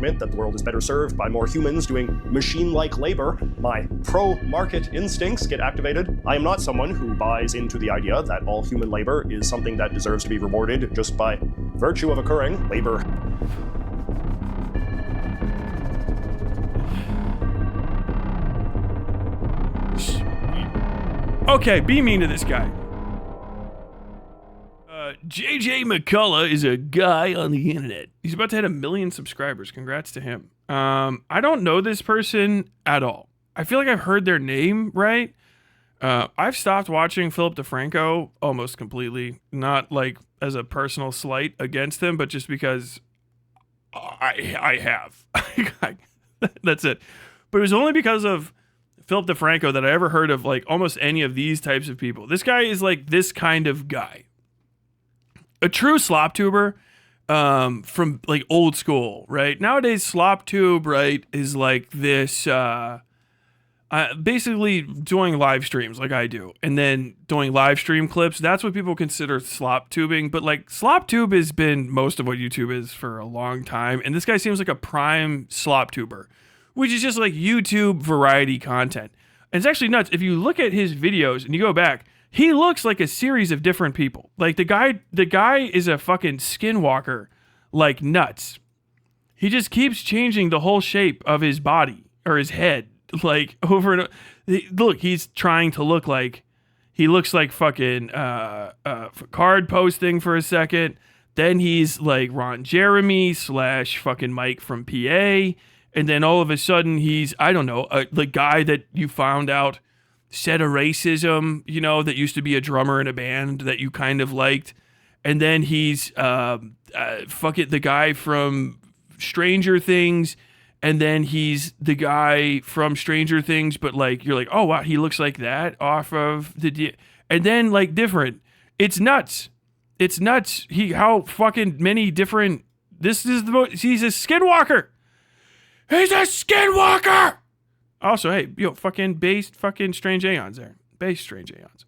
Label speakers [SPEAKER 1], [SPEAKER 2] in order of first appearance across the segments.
[SPEAKER 1] argument that the world is better served by more humans doing machine-like labor, my pro-market instincts get activated. I am not someone who buys into the idea that all human labor is something that deserves to be rewarded just by virtue of occurring. Labor.
[SPEAKER 2] Okay, be mean to this guy. JJ McCullough is a guy on the internet. He's about to hit 1 million subscribers. Congrats to him. I don't know this person at all. I feel like I've heard their name, right? I've stopped watching Philip DeFranco almost completely. Not like as a personal slight against him, but just because I have. That's it. But it was only because of Philip DeFranco that I ever heard of like almost any of these types of people. This guy is like this kind of guy. A true slop tuber from like old school, right? Nowadays, slop tube, right, is like this basically doing live streams like I do and then doing live stream clips. That's what people consider slop tubing. But like slop tube has been most of what YouTube is for a long time. And this guy seems like a prime slop tuber, which is just like YouTube variety content. And it's actually nuts. If you look at his videos and you go back, he looks like a series of different people. Like the guy is a fucking skinwalker, like nuts. He just keeps changing the whole shape of his body or his head, like over and over. Look, he's trying to look like, he looks like fucking card posting for a second. Then he's like Ron Jeremy / fucking Mike from PA. And then all of a sudden he's, I don't know, the guy that you found out said a racism, you know, that used to be a drummer in a band that you kind of liked. And then he's the guy from Stranger Things. And then he's the guy from Stranger Things, but like, you're like, oh wow, he looks like that off of the, and then like different. It's nuts. It's nuts. How fucking many different, this is the most, he's a skinwalker. He's a skinwalker. Also, hey, fucking based fucking Strange Aeons there. Based Strange Aeons.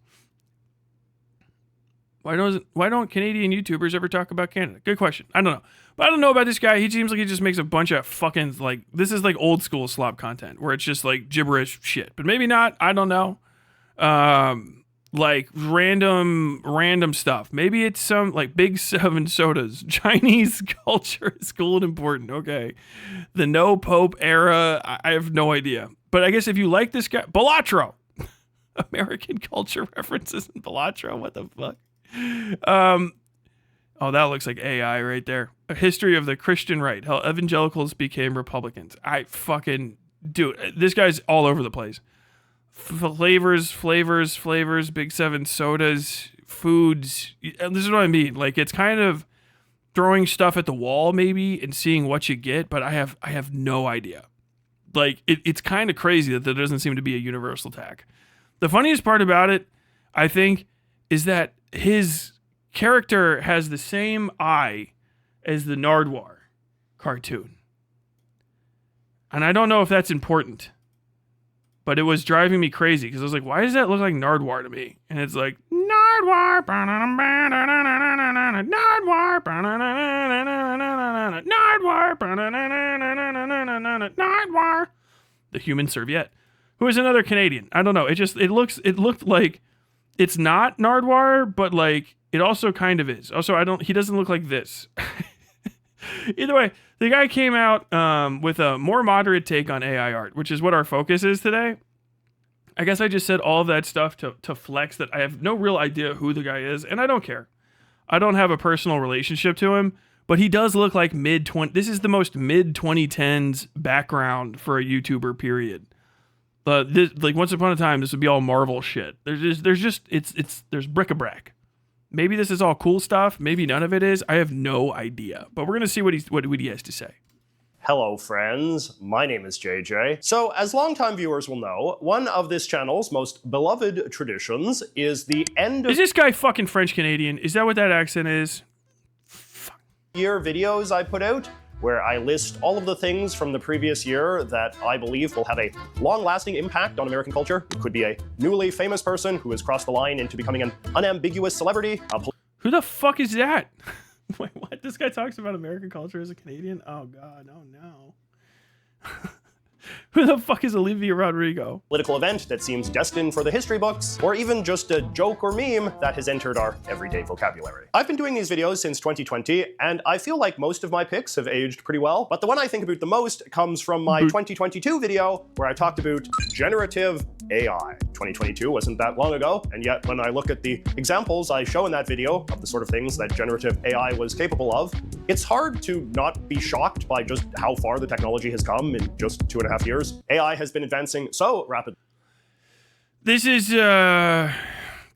[SPEAKER 2] Why don't Canadian YouTubers ever talk about Canada? Good question. I don't know. But I don't know about this guy. He seems like he just makes a bunch of fucking, like, this is like old school slop content where it's just like gibberish shit. But maybe not. I don't know. Like random stuff. Maybe it's some like Big 7 sodas. Chinese culture is cool and important. Okay. The no Pope era. I have no idea. But I guess if you like this guy, Balatro. American culture references in Balatro. What the fuck? Oh, that looks like AI right there. A history of the Christian right. How evangelicals became Republicans. Dude, this guy's all over the place. Flavors, Big 7 sodas, foods. This is what I mean. Like, it's kind of throwing stuff at the wall maybe and seeing what you get, but I have no idea. Like, it's kind of crazy that there doesn't seem to be a universal tag. The funniest part about it, I think, is that his character has the same eye as the Nardwuar cartoon. And I don't know if that's important, but it was driving me crazy because I was like, why does that look like Nardwuar to me? And it's like, Nardwuar, Nardwuar, Nardwuar, the human serviette, who is another Canadian. I don't know. It looked like it's not Nardwuar, but like it also kind of is. Also, he doesn't look like this. Either way, the guy came out with a more moderate take on AI art, which is what our focus is today. I guess I just said all of that stuff to flex that I have no real idea who the guy is, and I don't care. I don't have a personal relationship to him, but he does look like mid-20. This is the most mid-2010s background for a YouTuber, period. Like once upon a time, this would be all Marvel shit. There's bric-a-brac. Maybe this is all cool stuff. Maybe none of it is. I have no idea. But we're gonna see what he has to say.
[SPEAKER 1] Hello, friends. My name is JJ. So, as longtime viewers will know, one of this channel's most beloved traditions is the end of
[SPEAKER 2] Is this guy fucking French Canadian? Is that what that accent is?
[SPEAKER 1] year videos I put out, where I list all of the things from the previous year that I believe will have a long-lasting impact on American culture. It could be a newly famous person who has crossed the line into becoming an unambiguous celebrity.
[SPEAKER 2] Who the fuck is that? Wait, what? This guy talks about American culture as a Canadian? Oh, God. Oh, no. Who the fuck is Olivia Rodrigo?
[SPEAKER 1] Political event that seems destined for the history books, or even just a joke or meme that has entered our everyday vocabulary. I've been doing these videos since 2020, and I feel like most of my picks have aged pretty well, but the one I think about the most comes from my 2022 video where I talked about generative AI. 2022 wasn't that long ago, and yet when I look at the examples I show in that video of the sort of things that generative AI was capable of, it's hard to not be shocked by just how far the technology has come in just 2.5 years. AI has been advancing so rapidly.
[SPEAKER 2] This is a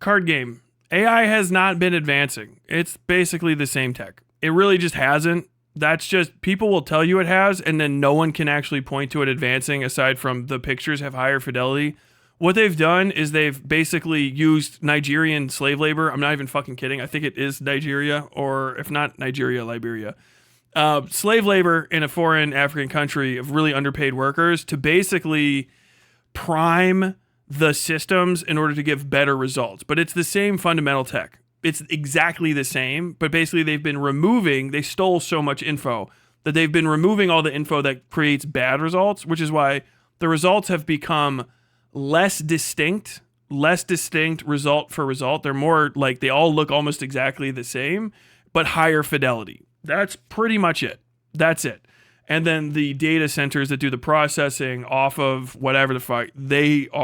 [SPEAKER 2] card game. AI has not been advancing. It's basically the same tech. It really just hasn't. That's just, people will tell you it has, and then no one can actually point to it advancing aside from the pictures have higher fidelity. What they've done is they've basically used Nigerian slave labor. I'm not even fucking kidding. I think it is Nigeria, or if not Nigeria, Liberia. Slave labor in a foreign African country of really underpaid workers to basically prime the systems in order to give better results. But it's the same fundamental tech. It's exactly the same, but basically they stole so much info that they've been removing all the info that creates bad results, which is why the results have become less distinct result for result. They're more like they all look almost exactly the same, but higher fidelity. That's pretty much it. That's it. And then the data centers that do the processing off of whatever the fuck, they're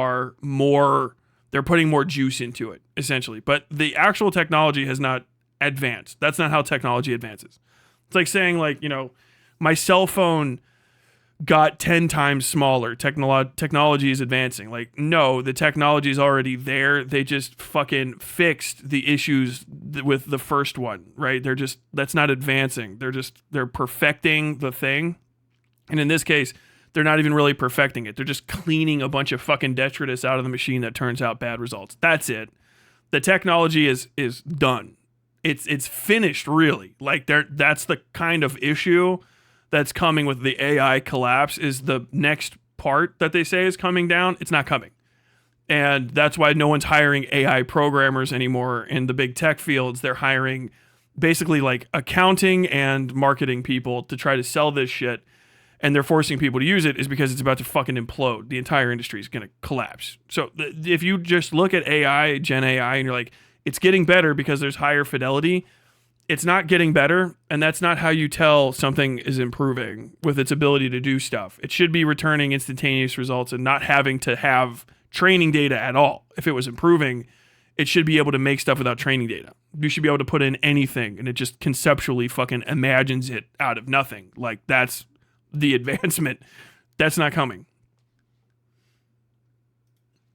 [SPEAKER 2] putting more juice into it, essentially. But the actual technology has not advanced. That's not how technology advances. It's like saying, like, you know, my cell phone got 10 times smaller. Technology is advancing. Like, no, the technology is already there. They just fucking fixed the issues with the first one, right? That's not advancing. They're perfecting the thing. And in this case, they're not even really perfecting it. They're just cleaning a bunch of fucking detritus out of the machine that turns out bad results. That's it. The technology is done. It's finished, really. Like, that's the kind of issue that's coming with the AI collapse. Is the next part that they say is coming down. It's not coming. And that's why no one's hiring AI programmers anymore in the big tech fields. They're hiring basically like accounting and marketing people to try to sell this shit. And they're forcing people to use it is because it's about to fucking implode. The entire industry is going to collapse. So if you just look at AI, Gen AI, and you're like, it's getting better because there's higher fidelity, it's not getting better, and that's not how you tell something is improving with its ability to do stuff. It should be returning instantaneous results and not having to have training data at all. If it was improving, it should be able to make stuff without training data. You should be able to put in anything, and it just conceptually fucking imagines it out of nothing. Like, that's the advancement. That's not coming.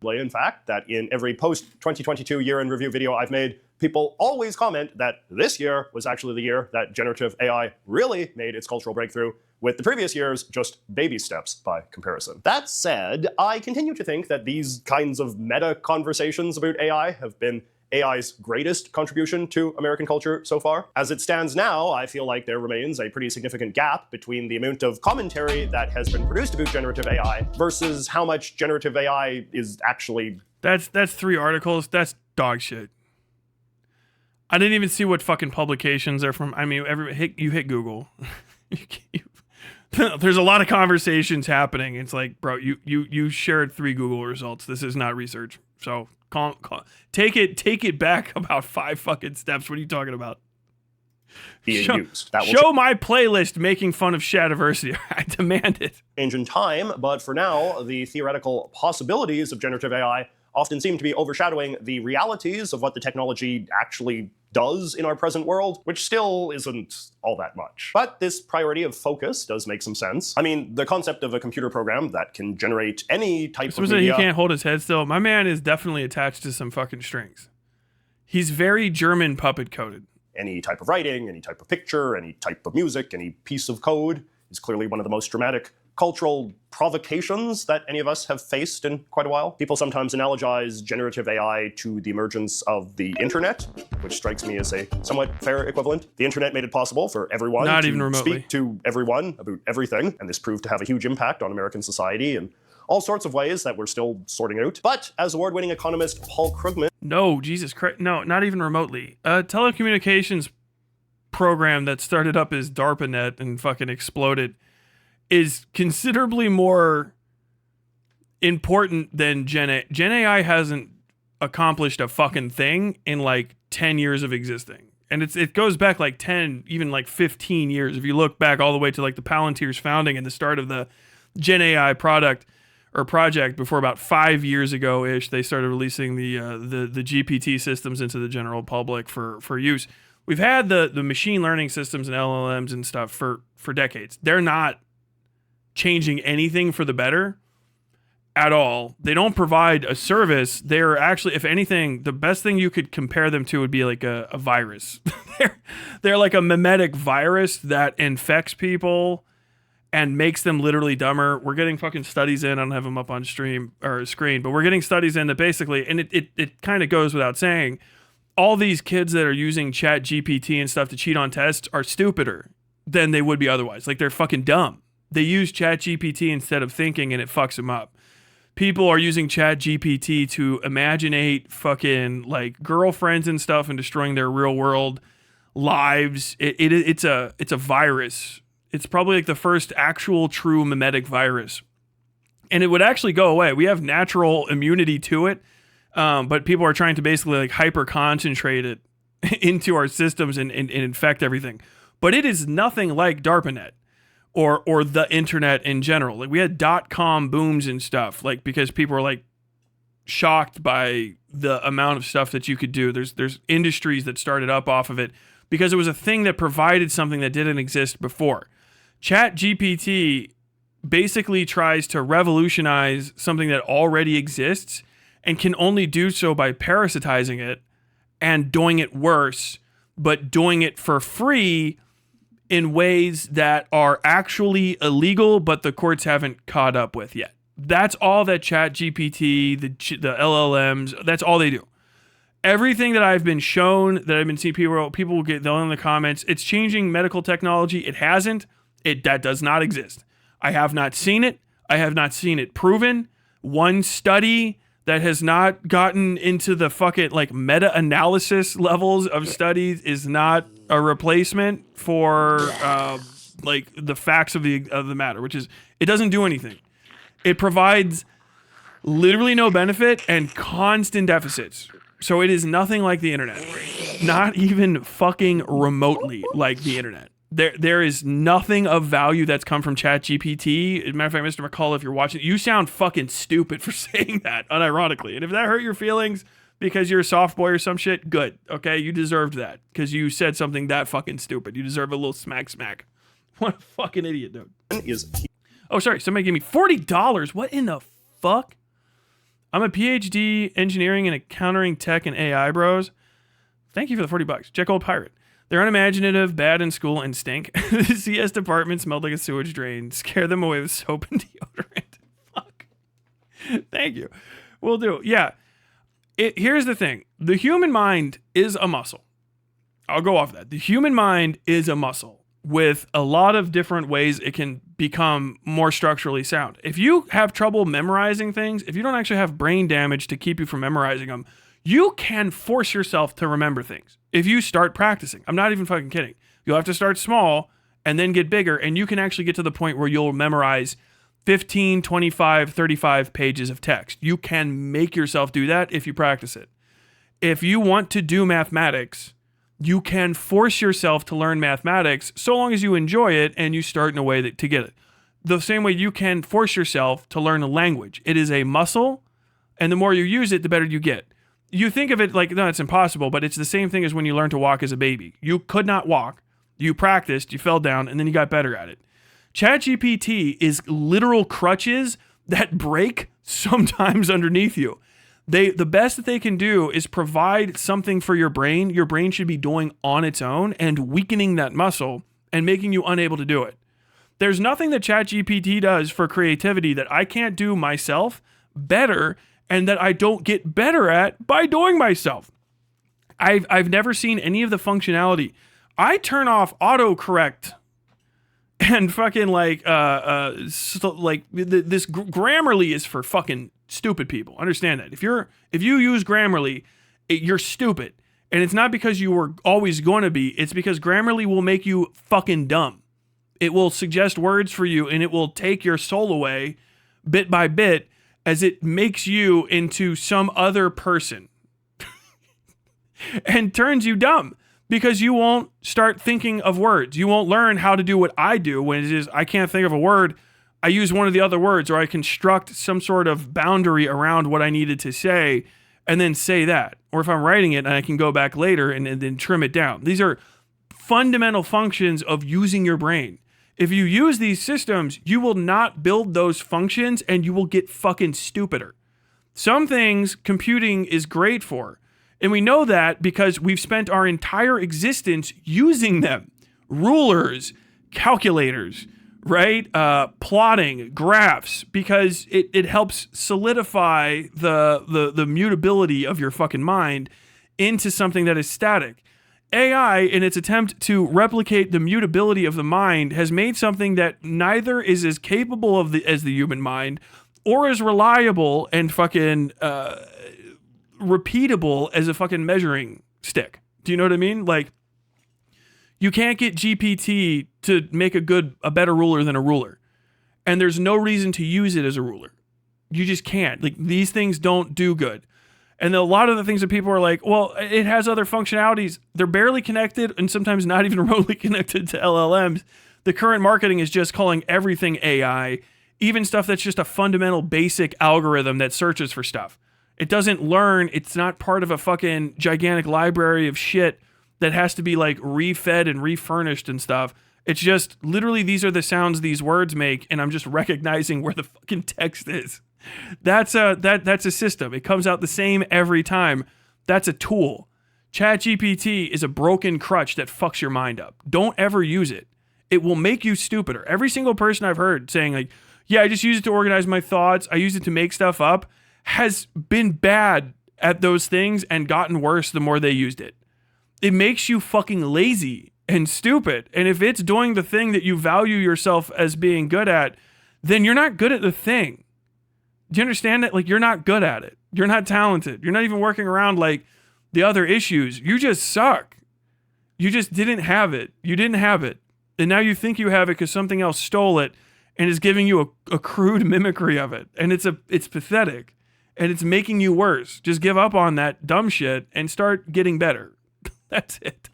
[SPEAKER 1] In fact, that in every post-2022 year-in review video I've made, people always comment that this year was actually the year that generative AI really made its cultural breakthrough, with the previous years just baby steps by comparison. That said, I continue to think that these kinds of meta conversations about AI have been AI's greatest contribution to American culture so far. As it stands now, I feel like there remains a pretty significant gap between the amount of commentary that has been produced about generative AI versus how much generative AI is actually...
[SPEAKER 2] That's 3 articles. That's dog shit. I didn't even see what fucking publications they're from. I mean, you hit Google. There's a lot of conversations happening. It's like, bro, you shared 3 Google results. This is not research. So take it back about 5 fucking steps. What are you talking about? Show my playlist making fun of Shadiversity. I demand it.
[SPEAKER 1] Change in time, but for now, the theoretical possibilities of generative AI often seem to be overshadowing the realities of what the technology actually does in our present world, which still isn't all that much. But this priority of focus does make some sense. I mean, the concept of a computer program that can generate any type of media...
[SPEAKER 2] He can't hold his head still. My man is definitely attached to some fucking strings. He's very German puppet coded.
[SPEAKER 1] Any type of writing, any type of picture, any type of music, any piece of code is clearly one of the most dramatic cultural provocations that any of us have faced in quite a while. People sometimes analogize generative AI to the emergence of the internet, which strikes me as a somewhat fair equivalent. The internet made it possible for everyone to speak to everyone about everything, and this proved to have a huge impact on American society in all sorts of ways that we're still sorting out. But as award-winning economist Paul Krugman...
[SPEAKER 2] No, Jesus Christ. No, not even remotely. Telecommunications program that started up as DARPANET and fucking exploded is considerably more important than Gen AI. Gen AI hasn't accomplished a fucking thing in like 10 years of existing. And it goes back like 10, even like 15 years. If you look back all the way to like the Palantir's founding and the start of the Gen AI product or project before about 5 years ago-ish, they started releasing the GPT systems into the general public for use. We've had the machine learning systems and LLMs and stuff for decades. They're not changing anything for the better at all. They don't provide a service. They're actually, if anything, the best thing you could compare them to would be like a virus. they're like a mimetic virus that infects people and makes them literally dumber. We're getting fucking studies in. I don't have them up on stream or screen, but we're getting studies in that basically, and it kind of goes without saying, all these kids that are using Chat GPT and stuff to cheat on tests are stupider than they would be otherwise. Like, they're fucking dumb. They use Chat GPT instead of thinking, and it fucks them up. People are using Chat GPT to imaginate fucking like girlfriends and stuff and destroying their real world lives. It's a virus. It's probably like the first actual true mimetic virus. And it would actually go away. We have natural immunity to it. But people are trying to basically like hyper concentrate it into our systems and infect everything. But it is nothing like DARPANET or the internet in general. Like, we had .com booms and stuff, like, because people were like shocked by the amount of stuff that you could do. There's industries that started up off of it because it was a thing that provided something that didn't exist before. Chat GPT basically tries to revolutionize something that already exists and can only do so by parasitizing it and doing it worse, but doing it for free in ways that are actually illegal, but the courts haven't caught up with yet. That's all that Chat GPT, the LLMs, that's all they do. Everything that I've been shown, that I've been seeing people will get in the comments, it's changing medical technology. It hasn't. That does not exist. I have not seen it. I have not seen it proven. One study that has not gotten into the fucking like meta-analysis levels of studies is not a replacement for like the facts of the matter, which is it doesn't do anything. It provides literally no benefit and constant deficits. So it is nothing like the internet. Not even fucking remotely like the internet. There is nothing of value that's come from ChatGPT. As a matter of fact, Mr. McCullough, if you're watching, you sound fucking stupid for saying that, unironically. And if that hurt your feelings because you're a soft boy or some shit, good. Okay, you deserved that because you said something that fucking stupid. You deserve a little smack. What a fucking idiot, dude. Oh, sorry. Somebody gave me $40. What in the fuck? I'm a PhD engineering and accounting tech and AI bros. Thank you for the $40. Check old pirate. They're unimaginative, bad in school, and stink. The CS department smelled like a sewage drain. Scare them away with soap and deodorant. Fuck. Thank you. Will do. Yeah. Here's the thing. The human mind is a muscle. I'll go off that. The human mind is a muscle with a lot of different ways it can become more structurally sound. If you have trouble memorizing things, if you don't actually have brain damage to keep you from memorizing them, you can force yourself to remember things if you start practicing. I'm not even fucking kidding. You'll have to start small and then get bigger, and you can actually get to the point where you'll memorize 15, 25, 35 pages of text. You can make yourself do that if you practice it. If you want to do mathematics, you can force yourself to learn mathematics so long as you enjoy it and you start in a way to get it. The same way you can force yourself to learn a language. It is a muscle, and the more you use it, the better you get. You think of it like, no, it's impossible, but it's the same thing as when you learn to walk as a baby. You could not walk. You practiced, you fell down, and then you got better at it. ChatGPT is literal crutches that break sometimes underneath you. The best that they can do is provide something for your brain should be doing on its own and weakening that muscle and making you unable to do it. There's nothing that ChatGPT does for creativity that I can't do myself better and that I don't get better at by doing myself. I've never seen any of the functionality. I turn off autocorrect and fucking like this Grammarly is for fucking stupid people. Understand that. If you use Grammarly, you're stupid. And it's not because you were always going to be. It's because Grammarly will make you fucking dumb. It will suggest words for you, and it will take your soul away bit by bit as it makes you into some other person and turns you dumb because you won't start thinking of words. You won't learn how to do what I do when it is I can't think of a word. I use one of the other words, or I construct some sort of boundary around what I needed to say and then say that. Or if I'm writing it, and I can go back later and then trim it down. These are fundamental functions of using your brain. If you use these systems, you will not build those functions and you will get fucking stupider. Some things computing is great for. And we know that because we've spent our entire existence using them. Rulers, calculators, right? Plotting, graphs, because it helps solidify the mutability of your fucking mind into something that is static. AI, in its attempt to replicate the mutability of the mind, has made something that neither is as capable as the human mind or as reliable and fucking repeatable as a fucking measuring stick. Do you know what I mean? Like, you can't get GPT to make a better ruler than a ruler. And there's no reason to use it as a ruler. You just can't. Like, these things don't do good. And a lot of the things that people are like, well, it has other functionalities. They're barely connected and sometimes not even remotely connected to LLMs. The current marketing is just calling everything AI, even stuff that's just a fundamental basic algorithm that searches for stuff. It doesn't learn. It's not part of a fucking gigantic library of shit that has to be like refed and refurnished and stuff. It's just literally these are the sounds these words make, and I'm just recognizing where the fucking text is. That's a system. It comes out the same every time. That's a tool. ChatGPT is a broken crutch that fucks your mind up. Don't ever use it. It will make you stupider. Every single person I've heard saying like, yeah, I just use it to organize my thoughts, I use it to make stuff up, has been bad at those things and gotten worse the more they used it. It makes you fucking lazy and stupid. And if it's doing the thing that you value yourself as being good at, then you're not good at the thing. Do you understand that? Like, you're not good at it. You're not talented. You're not even working around like the other issues. You just suck. You just didn't have it. You didn't have it. And now you think you have it because something else stole it and is giving you a crude mimicry of it. And it's pathetic. And it's making you worse. Just give up on that dumb shit and start getting better. That's it.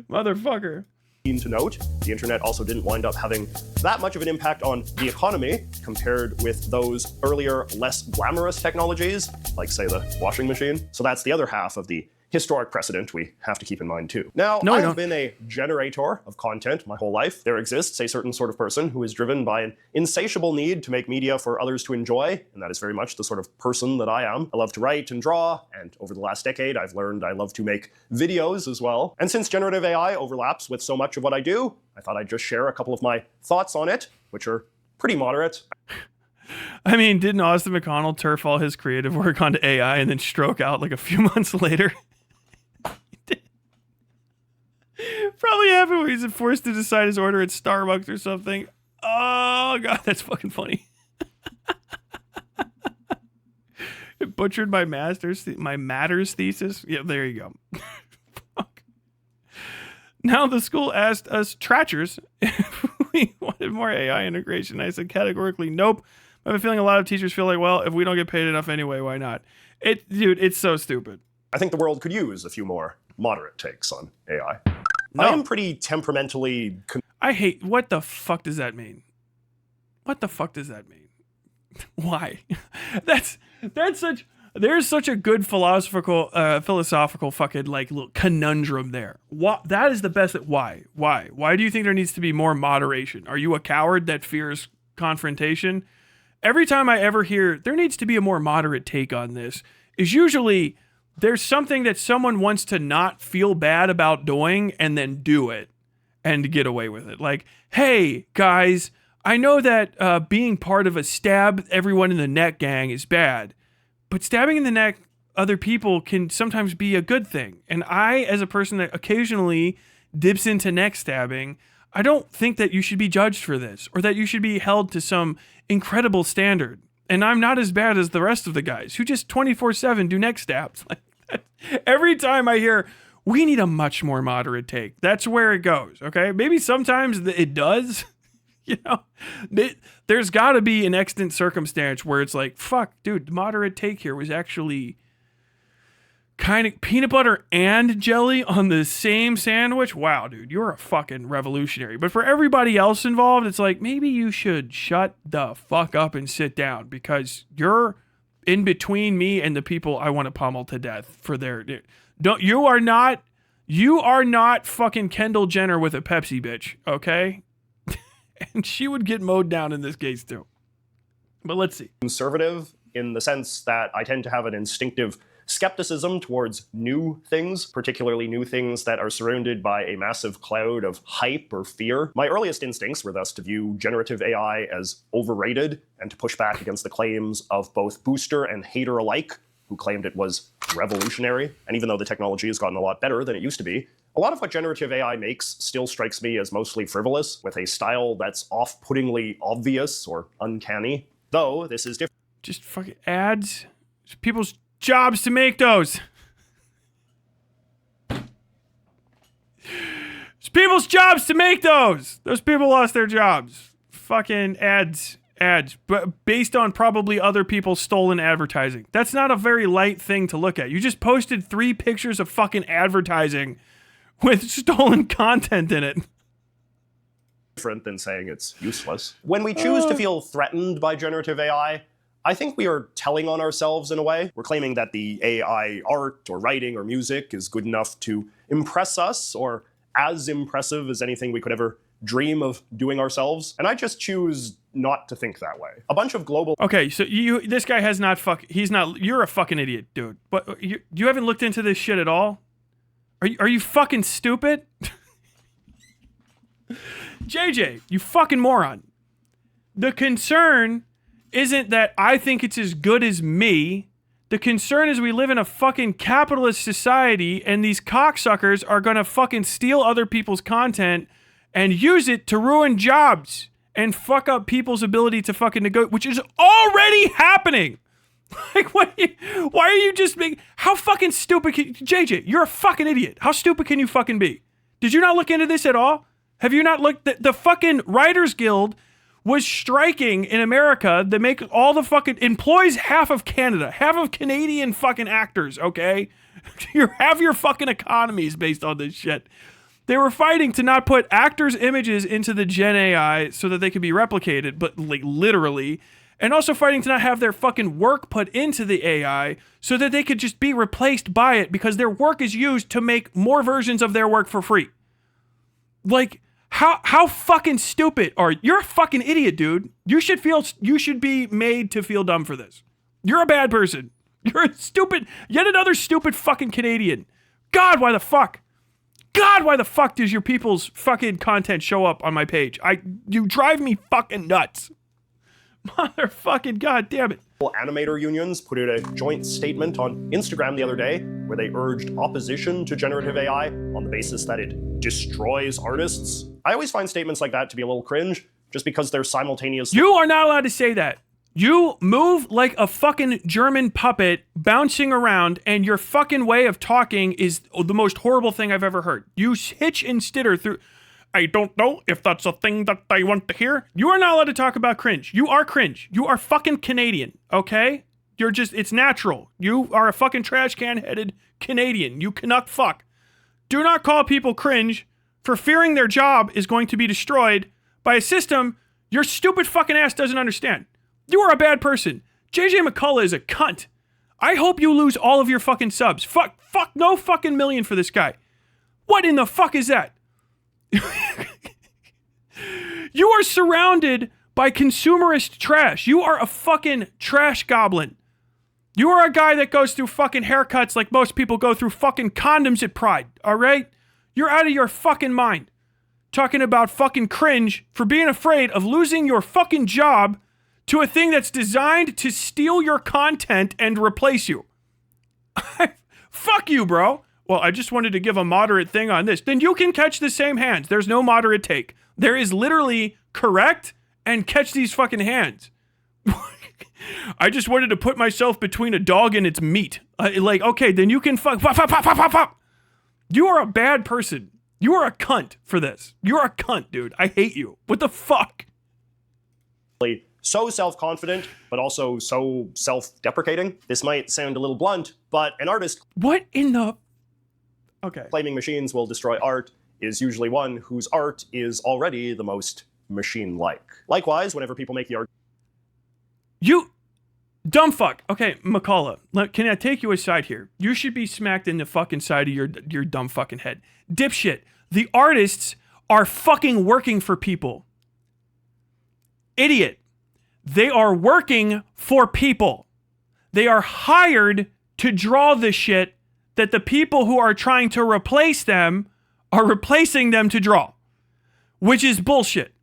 [SPEAKER 2] Motherfucker.
[SPEAKER 1] To note, the internet also didn't wind up having that much of an impact on the economy compared with those earlier, less glamorous technologies, like, say, the washing machine. So that's the other half of the historic precedent we have to keep in mind, too. Now, I've been a generator of content my whole life. There exists a certain sort of person who is driven by an insatiable need to make media for others to enjoy, and that is very much the sort of person that I am. I love to write and draw, and over the last decade, I've learned I love to make videos as well. And since generative AI overlaps with so much of what I do, I thought I'd just share a couple of my thoughts on it, which are pretty moderate.
[SPEAKER 2] I mean, didn't Austin McConnell turf all his creative work onto AI and then stroke out like a few months later? Probably happened when he's forced to decide his order at Starbucks or something. Oh, God, that's fucking funny. It butchered my matters thesis. Yeah, there you go. Fuck. Now the school asked us Trachers if we wanted more AI integration. I said categorically nope. I have a feeling a lot of teachers feel like, well, if we don't get paid enough anyway, why not? Dude, it's so stupid.
[SPEAKER 1] I think the world could use a few more moderate takes on AI.
[SPEAKER 2] No.
[SPEAKER 1] I am pretty temperamentally...
[SPEAKER 2] What the fuck does that mean? What the fuck does that mean? Why? There's such a good philosophical fucking like little conundrum there. That is the best. Why? Why do you think there needs to be more moderation? Are you a coward that fears confrontation? Every time I ever hear there needs to be a more moderate take on this is usually... there's something that someone wants to not feel bad about doing and then do it and get away with it. Like, hey, guys, I know that being part of a stab everyone in the neck gang is bad, but stabbing in the neck other people can sometimes be a good thing. And I, as a person that occasionally dips into neck stabbing, I don't think that you should be judged for this or that you should be held to some incredible standard. And I'm not as bad as the rest of the guys who just 24/7 do neck stabs. Like, Every time I hear, we need a much more moderate take, that's where it goes, okay? Maybe sometimes it does, you know? There's got to be an extant circumstance where it's like, fuck, dude, the moderate take here was actually kind of peanut butter and jelly on the same sandwich. Wow, dude, you're a fucking revolutionary. But for everybody else involved, it's like, maybe you should shut the fuck up and sit down, because you're in between me and the people I want to pummel to death for their... You are not fucking Kendall Jenner with a Pepsi, bitch, okay? And she would get mowed down in this case too. But let's see.
[SPEAKER 1] Conservative in the sense that I tend to have an instinctive skepticism towards new things, particularly new things that are surrounded by a massive cloud of hype or fear. My earliest instincts were thus to view generative AI as overrated and to push back against the claims of both booster and hater alike, who claimed it was revolutionary. And even though the technology has gotten a lot better than it used to be, a lot of what generative AI makes still strikes me as mostly frivolous, with a style that's off-puttingly obvious or uncanny. Though this is different.
[SPEAKER 2] Just fucking ads. It's people's jobs to make those. It's people's jobs to make those. Those people lost their jobs. Fucking ads, but based on probably other people's stolen advertising. That's not a very light thing to look at. You just posted 3 pictures of fucking advertising with stolen content in it.
[SPEAKER 1] Different than saying it's useless. When we choose to feel threatened by generative AI, I think we are telling on ourselves in a way. We're claiming that the AI art or writing or music is good enough to impress us, or as impressive as anything we could ever dream of doing ourselves. And I just choose not to think that way. A bunch of global...
[SPEAKER 2] Okay, so this guy has not you're a fucking idiot, dude. But you haven't looked into this shit at all? Are you fucking stupid? JJ, you fucking moron. The concern isn't that I think it's as good as me. The concern is we live in a fucking capitalist society, and these cocksuckers are gonna fucking steal other people's content and use it to ruin jobs and fuck up people's ability to fucking negotiate, which is already happening. Like, why are you just making... How fucking stupid JJ, you're a fucking idiot. How stupid can you fucking be? Did you not look into this at all? Have you not looked... The fucking Writers Guild was striking in America that make all the fucking... employs half of Canada. Half of Canadian fucking actors, okay? Half your fucking economy is based on this shit. They were fighting to not put actors' images into the Gen AI so that they could be replicated, but like literally... And also fighting to not have their fucking work put into the AI so that they could just be replaced by it, because their work is used to make more versions of their work for free. Like, how fucking stupid are you? You're a fucking idiot, dude. You should be made to feel dumb for this. You're a bad person. You're a stupid, yet another stupid fucking Canadian. God, why the fuck? God, why the fuck does your people's fucking content show up on my page? You drive me fucking nuts. Motherfucking goddamn it.
[SPEAKER 1] Animator unions put out a joint statement on Instagram the other day where they urged opposition to generative AI on the basis that it destroys artists. I always find statements like that to be a little cringe, just because they're simultaneously...
[SPEAKER 2] You are not allowed to say that. You move like a fucking German puppet bouncing around, and your fucking way of talking is the most horrible thing I've ever heard. You hitch and stitter through... I don't know if that's a thing that I want to hear. You are not allowed to talk about cringe. You are cringe. You are fucking Canadian, okay? You're just, it's natural. You are a fucking trash can-headed Canadian. You cannot fuck. Do not call people cringe for fearing their job is going to be destroyed by a system your stupid fucking ass doesn't understand. You are a bad person. JJ McCullough is a cunt. I hope you lose all of your fucking subs. Fuck, no fucking million for this guy. What in the fuck is that? You are surrounded by consumerist trash. You are a fucking trash goblin. You are a guy that goes through fucking haircuts like most people go through fucking condoms at Pride, all right? You're out of your fucking mind. Talking about fucking cringe for being afraid of losing your fucking job to a thing that's designed to steal your content and replace you. Fuck you, bro. Well, I just wanted to give a moderate thing on this. Then you can catch the same hands. There's no moderate take. There is literally correct and catch these fucking hands. I just wanted to put myself between a dog and its meat. Like, okay, then you can fuck. You are a bad person. You are a cunt for this. You're a cunt, dude. I hate you. What the fuck?
[SPEAKER 1] So self-confident, but also so self-deprecating. This might sound a little blunt, but an artist
[SPEAKER 2] What in the... Okay.
[SPEAKER 1] claiming machines will destroy art is usually one whose art is already the most machine-like. Likewise, whenever people make the art...
[SPEAKER 2] You... Dumb fuck. Okay, McCullough, can I take you aside here? You should be smacked in the fucking side of your dumb fucking head. Dipshit. The artists are fucking working for people. Idiot. They are working for people. They are hired to draw the shit that the people who are trying to replace them are replacing them to draw. Which is bullshit.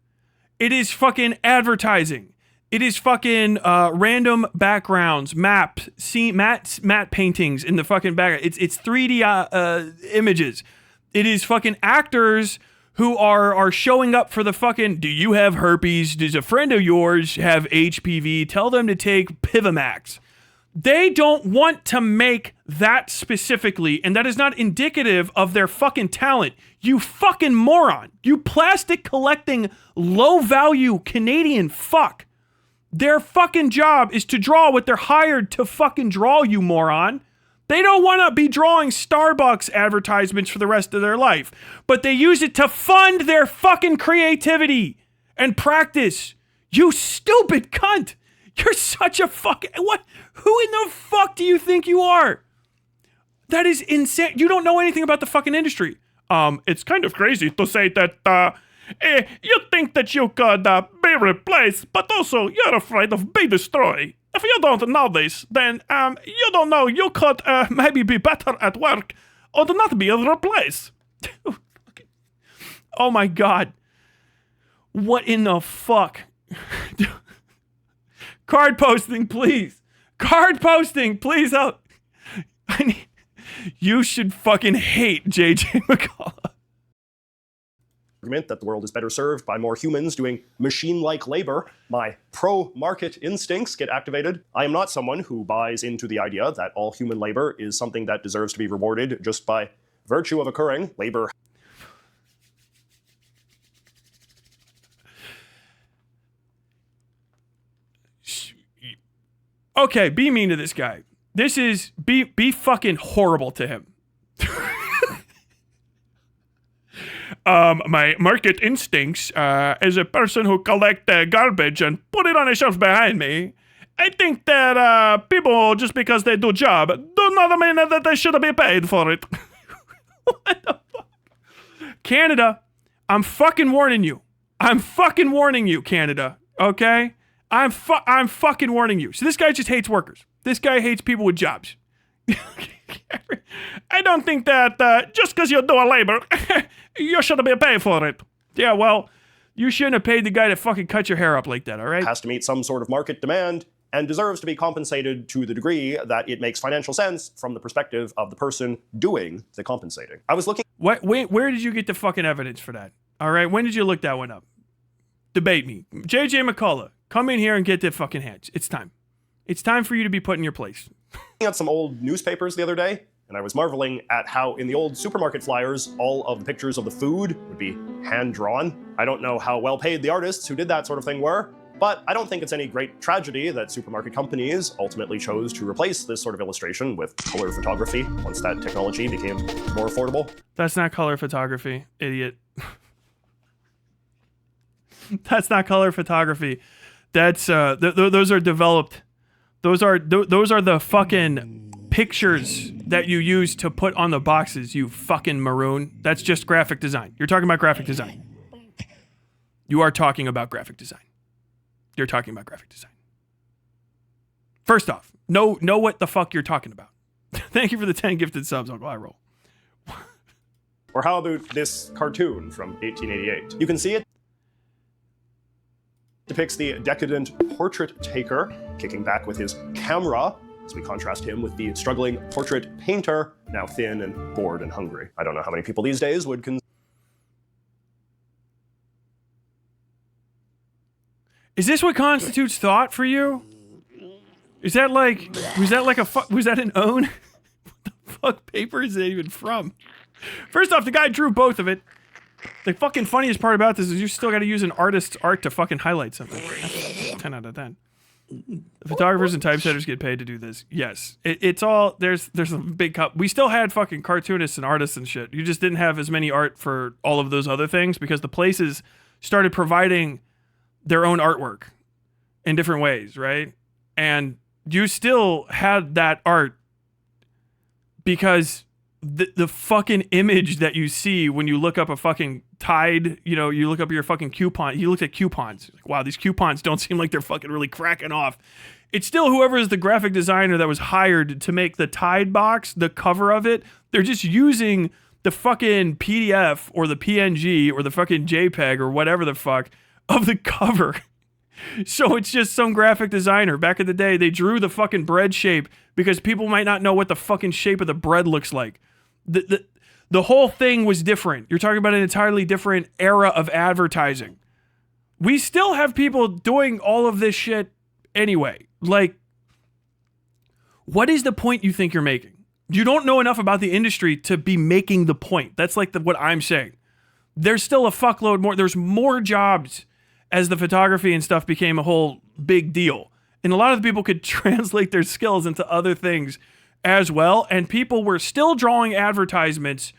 [SPEAKER 2] It is fucking advertising. It is fucking random backgrounds, maps, matte paintings in the fucking background. It's 3D images. It is fucking actors who are showing up for the fucking, do you have herpes? Does a friend of yours have HPV? Tell them to take Pivamax. They don't want to make that specifically, and that is not indicative of their fucking talent. You fucking moron. You plastic collecting, low value Canadian fuck. Their fucking job is to draw what they're hired to fucking draw, you moron. They don't want to be drawing Starbucks advertisements for the rest of their life, but they use it to fund their fucking creativity and practice. You stupid cunt. You're such a fucking... What? Who in the fuck do you think you are? That is insane. You don't know anything about the fucking industry. It's kind of crazy to say that, you think that you could be replaced, but also you're afraid of being destroyed. If you don't know this, then you don't know you could maybe be better at work or not be replaced. Oh my god. What in the fuck? Card posting, please. Card posting, please help. You should fucking hate JJ McCullough.
[SPEAKER 1] Argument that the world is better served by more humans doing machine-like labor. My pro-market instincts get activated. I am not someone who buys into the idea that all human labor is something that deserves to be rewarded just by virtue of occurring. Labor.
[SPEAKER 2] Okay, be mean to this guy. This is... Be fucking horrible to him. My market instincts, as a person who collect garbage and put it on a shelf behind me, I think that people, just because they do job, do not mean that they should be paid for it. What the fuck? Canada, I'm fucking warning you. I'm fucking warning you, Canada. Okay? I'm fucking warning you. So this guy just hates workers. This guy hates people with jobs. I don't think that just because you do a labor, you should be paid for it. Yeah, well, you shouldn't have paid the guy to fucking cut your hair up like that, all right?
[SPEAKER 1] Has to meet some sort of market demand and deserves to be compensated to the degree that it makes financial sense from the perspective of the person doing the compensating. I was looking...
[SPEAKER 2] Where did you get the fucking evidence for that? All right, when did you look that one up? Debate me. JJ McCullough, come in here and get the fucking hands. It's time. It's time for you to be put in your place.
[SPEAKER 1] At some old newspapers the other day, and I was marveling at how in the old supermarket flyers, all of the pictures of the food would be hand-drawn. I don't know how well paid the artists who did that sort of thing were, but I don't think it's any great tragedy that supermarket companies ultimately chose to replace this sort of illustration with color photography once that technology became more affordable.
[SPEAKER 2] That's not color photography, idiot. That's not color photography. That's those are developed. Those are the fucking pictures that you use to put on the boxes, you fucking maroon. That's just graphic design. You're talking about graphic design. You are talking about graphic design. You're talking about graphic design. First off, know what the fuck you're talking about. Thank you for the 10 gifted subs, Uncle iRoll.
[SPEAKER 1] Or how about this cartoon from 1888? You can see it depicts the decadent portrait taker kicking back with his camera, as we contrast him with the struggling portrait painter, now thin and bored and hungry. I don't know how many people these days would
[SPEAKER 2] Is this what constitutes thought for you? Was that an own? What the fuck paper is it even from? First off, the guy drew both of it. The fucking funniest part about this is you still got to use an artist's art to fucking highlight something. 10 out of 10. The photographers and typesetters get paid to do this. Yes. It's all, there's a big cup. We still had fucking cartoonists and artists and shit. You just didn't have as many art for all of those other things because the places started providing their own artwork in different ways, right? And you still had that art because the fucking image that you see when you look up a fucking Tide, you look up your fucking coupon, you looked at coupons. Like, wow, these coupons don't seem like they're fucking really cracking off. It's still whoever is the graphic designer that was hired to make the Tide box, the cover of it, they're just using the fucking PDF or the PNG or the fucking JPEG or whatever the fuck of the cover. So it's just some graphic designer. Back in the day, they drew the fucking bread shape because people might not know what the fucking shape of the bread looks like. The whole thing was different. You're talking about an entirely different era of advertising. We still have people doing all of this shit anyway. Like, what is the point you think you're making? You don't know enough about the industry to be making the point. That's like what I'm saying. There's still a fuckload more. There's more jobs as the photography and stuff became a whole big deal. And a lot of the people could translate their skills into other things as well. And people were still drawing advertisements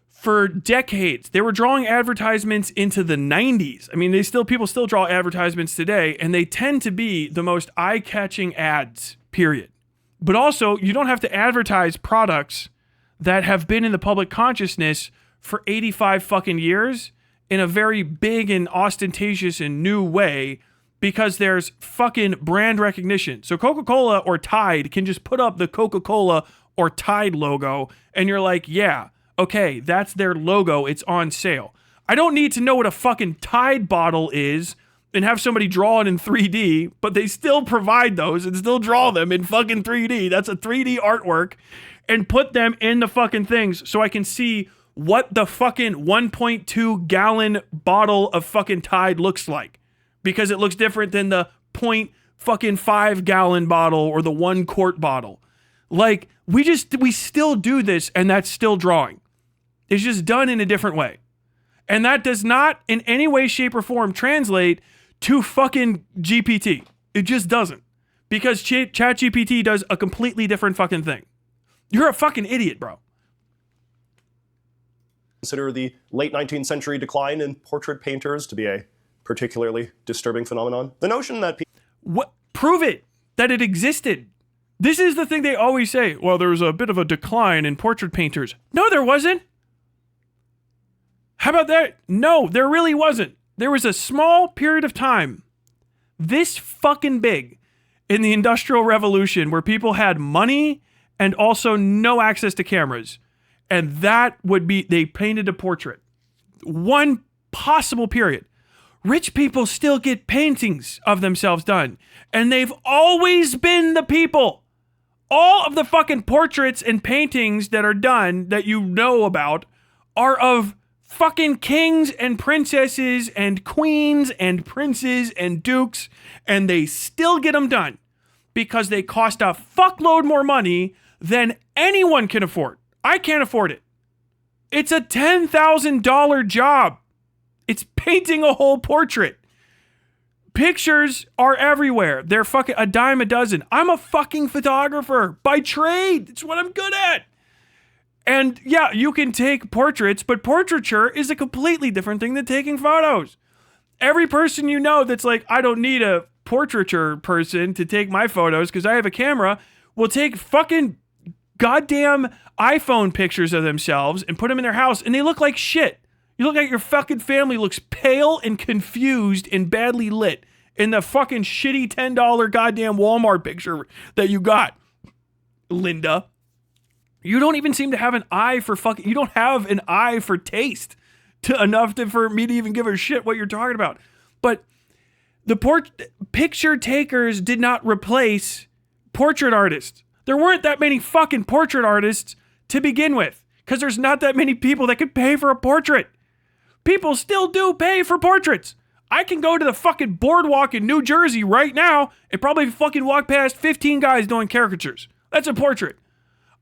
[SPEAKER 2] for decades. They were drawing advertisements into the 90s. I mean, people still draw advertisements today, and they tend to be the most eye-catching ads, period. But also, you don't have to advertise products that have been in the public consciousness for 85 fucking years in a very big and ostentatious and new way because there's fucking brand recognition. So Coca-Cola or Tide can just put up the Coca-Cola or Tide logo, and you're like, yeah, okay, that's their logo. It's on sale. I don't need to know what a fucking Tide bottle is and have somebody draw it in 3D, but they still provide those and still draw them in fucking 3D. That's a 3D artwork and put them in the fucking things so I can see what the fucking 1.2 gallon bottle of fucking Tide looks like because it looks different than the 0.5 gallon bottle or the 1 quart bottle. Like, we still do this and that's still drawing. It's just done in a different way. And that does not in any way, shape, or form translate to fucking GPT. It just doesn't. Because ChatGPT does a completely different fucking thing. You're a fucking idiot, bro.
[SPEAKER 1] Consider the late 19th century decline in portrait painters to be a particularly disturbing phenomenon. The notion that
[SPEAKER 2] what? Prove it that it existed. This is the thing they always say. Well, there was a bit of a decline in portrait painters. No, there wasn't. How about that? No, there really wasn't. There was a small period of time, this fucking big, in the Industrial Revolution where people had money and also no access to cameras. And that would be, they painted a portrait. One possible period. Rich people still get paintings of themselves done. And they've always been the people. All of the fucking portraits and paintings that are done that you know about are of fucking kings and princesses and queens and princes and dukes. And they still get them done because they cost a fuckload more money than anyone can afford. I can't afford it. It's a $10,000 job. It's painting a whole portrait. Pictures are everywhere. They're fucking a dime a dozen. I'm a fucking photographer by trade. It's what I'm good at. And yeah, you can take portraits, but portraiture is a completely different thing than taking photos. Every person you know that's like, I don't need a portraiture person to take my photos because I have a camera, will take fucking goddamn iPhone pictures of themselves and put them in their house and they look like shit. You look like your fucking family looks pale and confused and badly lit in the fucking shitty $10 goddamn Walmart picture that you got, Linda. You don't even seem to have an eye for fucking, you don't have an eye for taste for me to even give a shit what you're talking about. But the picture takers did not replace portrait artists. There weren't that many fucking portrait artists to begin with because there's not that many people that could pay for a portrait. People still do pay for portraits. I can go to the fucking boardwalk in New Jersey right now and probably fucking walk past 15 guys doing caricatures. That's a portrait.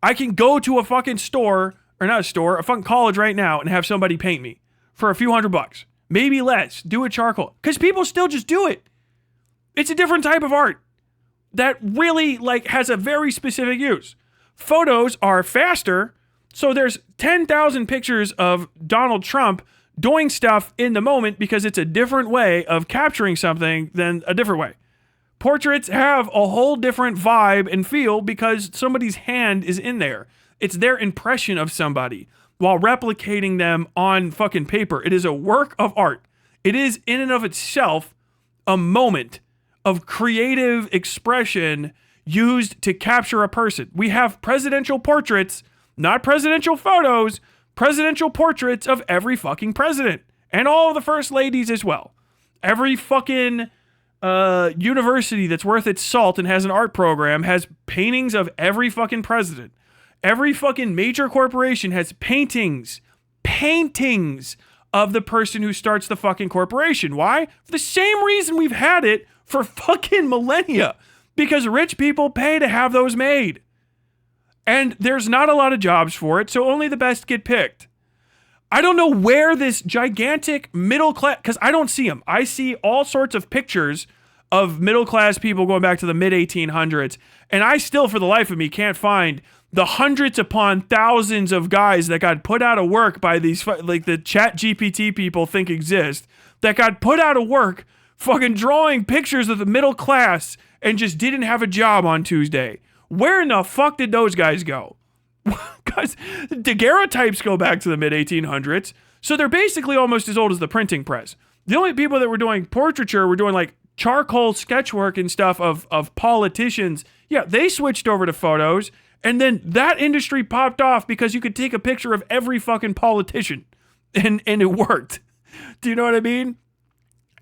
[SPEAKER 2] I can go to a fucking store, or not a store, a fucking college right now and have somebody paint me for a few $100. Maybe less. Do a charcoal. Because people still just do it. It's a different type of art that really like has a very specific use. Photos are faster, so there's 10,000 pictures of Donald Trump doing stuff in the moment because it's a different way of capturing something than a different way. Portraits have a whole different vibe and feel because somebody's hand is in there. It's their impression of somebody while replicating them on fucking paper. It is a work of art. It is in and of itself a moment of creative expression used to capture a person. We have presidential portraits, not presidential photos, presidential portraits of every fucking president and all of the first ladies as well. Every fucking university that's worth its salt and has an art program has paintings of every fucking president. Every fucking major corporation has paintings of the person who starts the fucking corporation. Why? For the same reason we've had it for fucking millennia. Because rich people pay to have those made. And there's not a lot of jobs for it, so only the best get picked. I don't know where this gigantic middle class, because I don't see them. I see all sorts of pictures of middle class people going back to the mid 1800s, and I still, for the life of me, can't find the hundreds upon thousands of guys that got put out of work by these, like the chat GPT people think exist, that got put out of work fucking drawing pictures of the middle class and just didn't have a job on Tuesday. Where in the fuck did those guys go? Because daguerreotypes go back to the mid 1800s, so they're basically almost as old as the printing press. The only people that were doing portraiture were doing like charcoal sketchwork and stuff of politicians. Yeah, they switched over to photos, and then that industry popped off because you could take a picture of every fucking politician, and it worked. Do you know what I mean?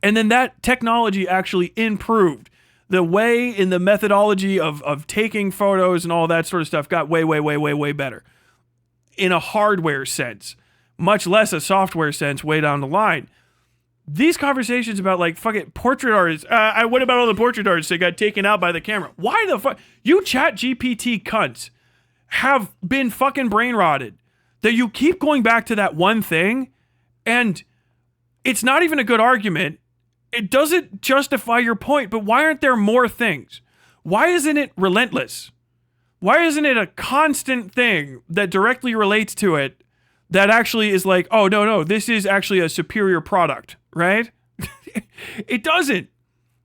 [SPEAKER 2] And then that technology actually improved. The way in the methodology of taking photos and all that sort of stuff got way better in a hardware sense, much less a software sense way down the line. These conversations about like fucking portrait artists, what about all the portrait artists that got taken out by the camera? Why the fuck? You chat GPT cunts have been fucking brain rotted that you keep going back to that one thing and it's not even a good argument. It doesn't justify your point, but why aren't there more things? Why isn't it relentless? Why isn't it a constant thing that directly relates to it that actually is like, oh, no, this is actually a superior product, right? It doesn't.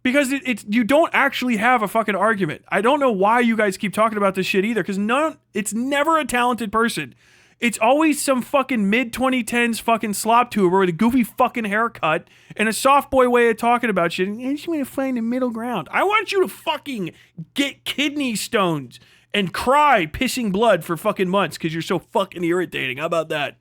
[SPEAKER 2] Because it's you don't actually have a fucking argument. I don't know why you guys keep talking about this shit either, because it's never a talented person. It's always some fucking mid-2010s fucking slop tuber with a goofy fucking haircut and a soft boy way of talking about shit. And I just want to find a middle ground. I want you to fucking get kidney stones and cry pissing blood for fucking months because you're so fucking irritating. How about that?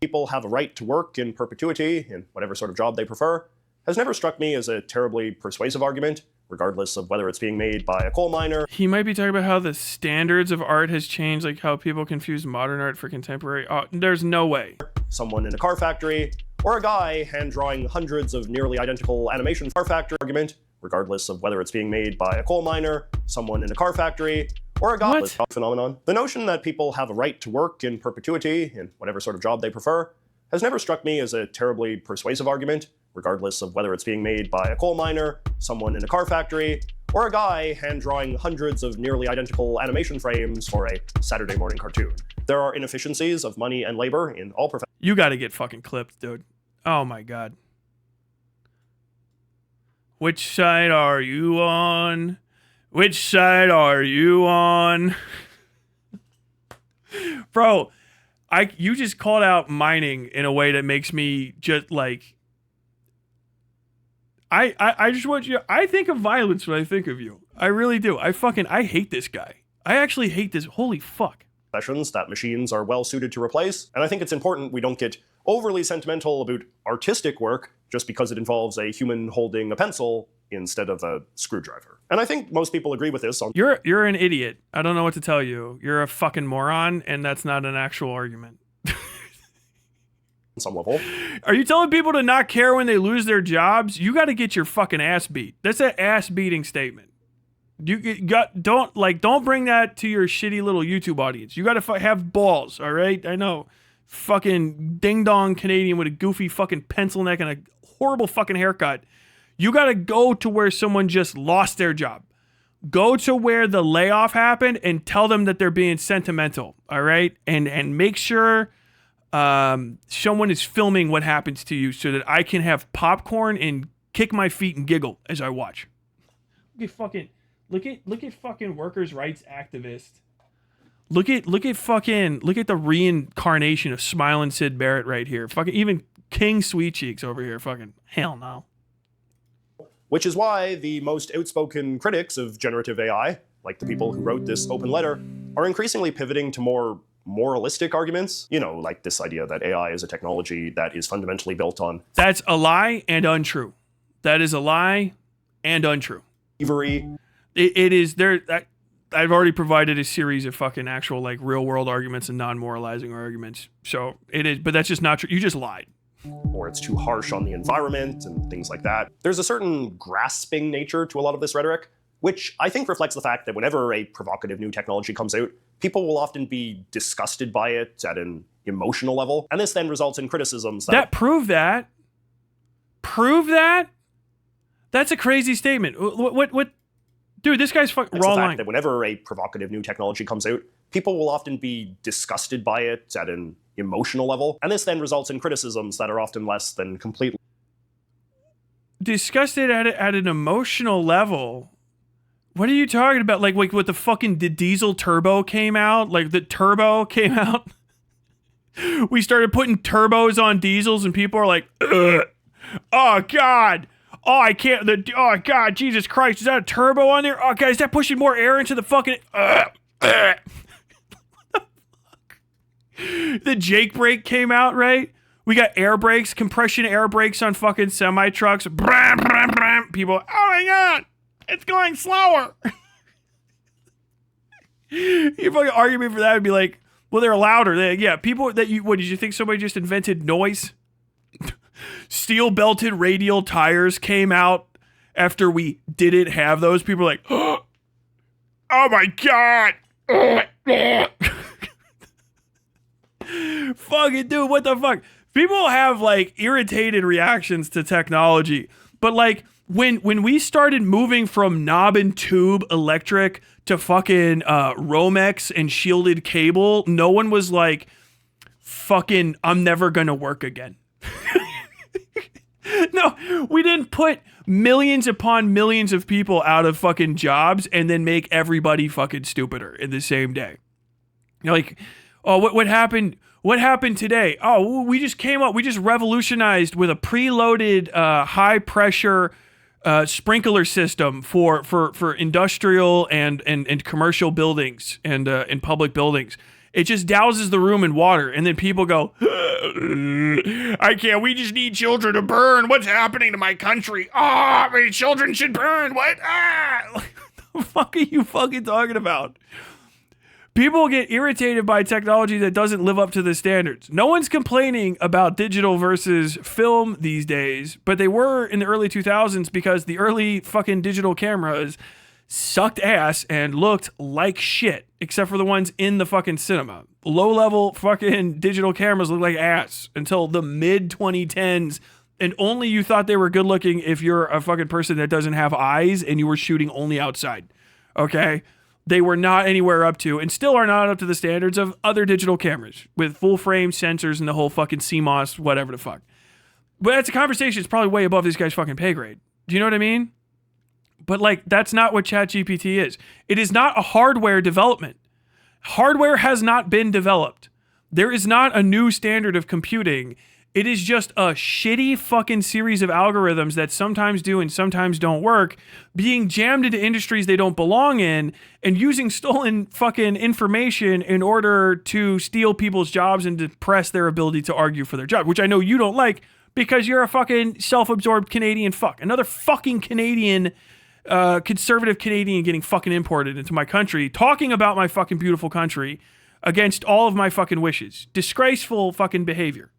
[SPEAKER 1] People have a right to work in perpetuity in whatever sort of job they prefer has never struck me as a terribly persuasive argument, regardless of whether it's being made by a coal miner.
[SPEAKER 2] He might be talking about how the standards of art has changed, like how people confuse modern art for contemporary art. There's no way.
[SPEAKER 1] Someone in a car factory, or a guy hand-drawing hundreds of nearly identical animation car factory argument, regardless of whether it's being made by a coal miner, someone in a car factory, or a godless phenomenon. The notion that people have a right to work in perpetuity in whatever sort of job they prefer has never struck me as a terribly persuasive argument, regardless of whether it's being made by a coal miner, someone in a car factory, or a guy hand-drawing hundreds of nearly identical animation frames for a Saturday morning cartoon. There are inefficiencies of money and labor in all professions.
[SPEAKER 2] You gotta get fucking clipped, dude. Oh my god. Which side are you on? Which side are you on? Bro, you just called out mining in a way that makes me just like... I just want you... I think of violence when I think of you. I really do. I hate this guy. I actually hate this. Holy fuck.
[SPEAKER 1] Professions that machines are well suited to replace, and I think it's important we don't get overly sentimental about artistic work just because it involves a human holding a pencil instead of a screwdriver. And I think most people agree with this.
[SPEAKER 2] You're an idiot. I don't know what to tell you. You're a fucking moron, and that's not an actual argument.
[SPEAKER 1] some level.
[SPEAKER 2] Are you telling people to not care when they lose their jobs? You got to get your fucking ass beat. That's an ass beating statement. Don't bring that to your shitty little YouTube audience. You got to have balls, all right? I know. Fucking ding-dong Canadian with a goofy fucking pencil neck and a horrible fucking haircut. You got to go to where someone just lost their job. Go to where the layoff happened and tell them that they're being sentimental, all right? And make sure someone is filming what happens to you so that I can have popcorn and kick my feet and giggle as I watch. Look at fucking workers' rights activists. Look at the reincarnation of Smiling Sid Barrett right here. Fucking even King Sweet Cheeks over here. Fucking hell no.
[SPEAKER 1] Which is why the most outspoken critics of generative AI, like the people who wrote this open letter, are increasingly pivoting to more moralistic arguments. You know, like this idea that AI is a technology that is fundamentally built on...
[SPEAKER 2] That's a lie and untrue. That is a lie and untrue.
[SPEAKER 1] Thievery.
[SPEAKER 2] It is there. I've already provided a series of fucking actual like real world arguments and non-moralizing arguments. So it is, but that's just not true. You just lied.
[SPEAKER 1] Or it's too harsh on the environment and things like that. There's a certain grasping nature to a lot of this rhetoric, which I think reflects the fact that whenever a provocative new technology comes out, people will often be disgusted by it at an emotional level, and this then results in criticisms that
[SPEAKER 2] prove that. Prove that. That's a crazy statement. What? Dude, this guy's fucking raw line.
[SPEAKER 1] That whenever a provocative new technology comes out, people will often be disgusted by it at an emotional level, and this then results in criticisms that are often less than completely
[SPEAKER 2] disgusted at an emotional level. What are you talking about? Like what the diesel turbo came out? Like the turbo came out? We started putting turbos on diesels and people are like, ugh. Oh God. Oh, I can't. Oh God, Jesus Christ. Is that a turbo on there? Oh God, is that pushing more air into the fucking The Jake brake came out, right? We got air brakes, compression air brakes on fucking semi trucks. Bram, bram, bram. People, oh my God, it's going slower. You fucking argue me for that and be like, well, they're louder. Yeah, people what did you think somebody just invented noise? Steel belted radial tires came out after we didn't have those. People are like, oh my God. Fucking dude, what the fuck? People have like irritated reactions to technology, but like when we started moving from knob and tube electric to fucking Romex and shielded cable, no one was like, fucking, I'm never gonna work again. No, we didn't put millions upon millions of people out of fucking jobs and then make everybody fucking stupider in the same day. You're like, oh, what happened? What happened today? Oh, we just revolutionized with a preloaded high pressure sprinkler system for industrial and commercial buildings and public buildings. It just douses the room in water, and then people go, I can't, we just need children to burn. What's happening to my country? Ah, my children should burn. What? Ah! What the fuck are you fucking talking about? People get irritated by technology that doesn't live up to the standards. No one's complaining about digital versus film these days, but they were in the early 2000s because the early fucking digital cameras sucked ass and looked like shit, except for the ones in the fucking cinema. Low-level fucking digital cameras look like ass until the mid-2010s, and only you thought they were good-looking if you're a fucking person that doesn't have eyes and you were shooting only outside, okay? They were not anywhere up to, and still are not up to the standards of other digital cameras with full-frame sensors and the whole fucking CMOS, whatever the fuck. But that's a conversation that's probably way above this guy's fucking pay grade. Do you know what I mean? But like, that's not what ChatGPT is. It is not a hardware development. Hardware has not been developed. There is not a new standard of computing. It is just a shitty fucking series of algorithms that sometimes do and sometimes don't work, being jammed into industries they don't belong in, and using stolen fucking information in order to steal people's jobs and depress their ability to argue for their job, which I know you don't like because you're a fucking self-absorbed Canadian fuck. Another fucking Canadian conservative Canadian getting fucking imported into my country, talking about my fucking beautiful country against all of my fucking wishes. Disgraceful fucking behavior.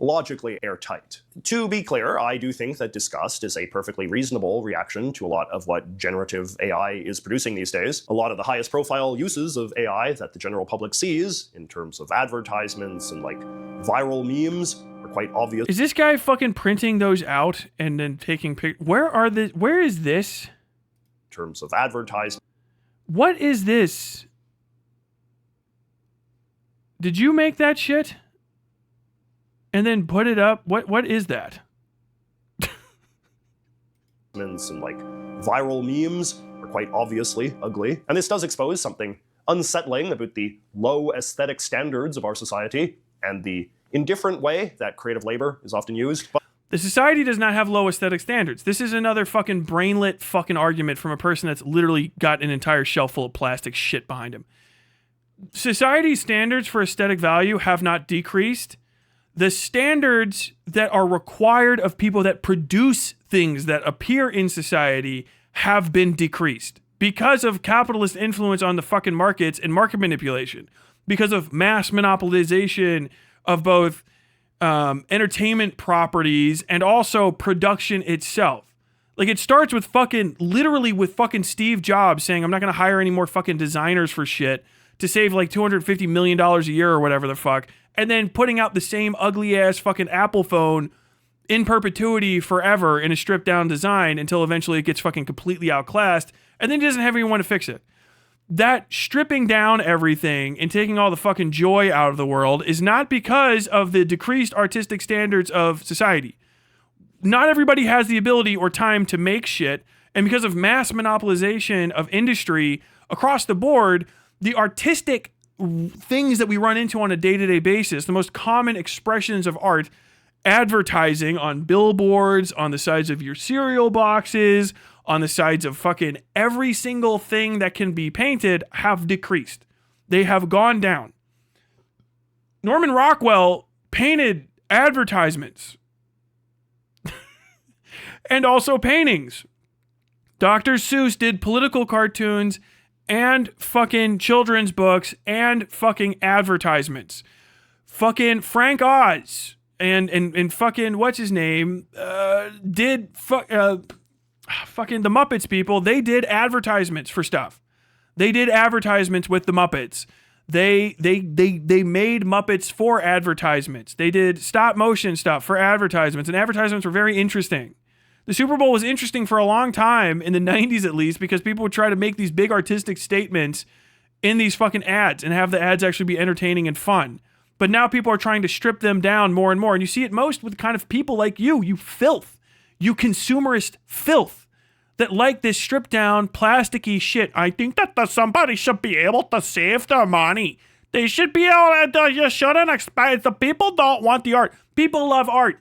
[SPEAKER 1] logically airtight. To be clear, I do think that disgust is a perfectly reasonable reaction to a lot of what generative AI is producing these days. A lot of the highest profile uses of AI that the general public sees, in terms of advertisements and like viral memes, are quite obvious.
[SPEAKER 2] Is this guy fucking printing those out and then taking pictures? Where is this?
[SPEAKER 1] In terms of advertisement.
[SPEAKER 2] What is this? Did you make that shit? And then put it up? What is that?
[SPEAKER 1] And like viral memes are quite obviously ugly. And this does expose something unsettling about the low aesthetic standards of our society and the indifferent way that creative labor is often used.
[SPEAKER 2] The society does not have low aesthetic standards. This is another fucking brainlet fucking argument from a person that's literally got an entire shelf full of plastic shit behind him. Society's standards for aesthetic value have not decreased. The standards that are required of people that produce things that appear in society have been decreased because of capitalist influence on the fucking markets and market manipulation, because of mass monopolization of both entertainment properties and also production itself. Like, it starts with literally with fucking Steve Jobs saying, I'm not going to hire any more fucking designers for shit to save like $250 million a year or whatever the fuck. And then putting out the same ugly ass fucking Apple phone in perpetuity forever in a stripped down design until eventually it gets fucking completely outclassed, and then he doesn't have anyone to fix it. That stripping down everything and taking all the fucking joy out of the world is not because of the decreased artistic standards of society. Not everybody has the ability or time to make shit, and because of mass monopolization of industry across the board, the artistic things that we run into on a day-to-day basis, the most common expressions of art, advertising on billboards, on the sides of your cereal boxes, on the sides of fucking every single thing that can be painted, have decreased. They have gone down. Norman Rockwell painted advertisements and also paintings. Dr. Seuss did political cartoons and fucking children's books and fucking advertisements. Fucking Frank Oz and fucking what's his name did fucking the Muppets people. They did advertisements for stuff. They did advertisements with the Muppets. They made Muppets for advertisements. They did stop motion stuff for advertisements, and advertisements were very interesting. The Super Bowl was interesting for a long time, in the 90s at least, because people would try to make these big artistic statements in these fucking ads and have the ads actually be entertaining and fun. But now people are trying to strip them down more and more. And you see it most with kind of people like you filth, you consumerist filth that like this stripped down plasticky shit. I think that somebody should be able to save their money. They should be able to, you shouldn't expect, the people don't want the art. People love art.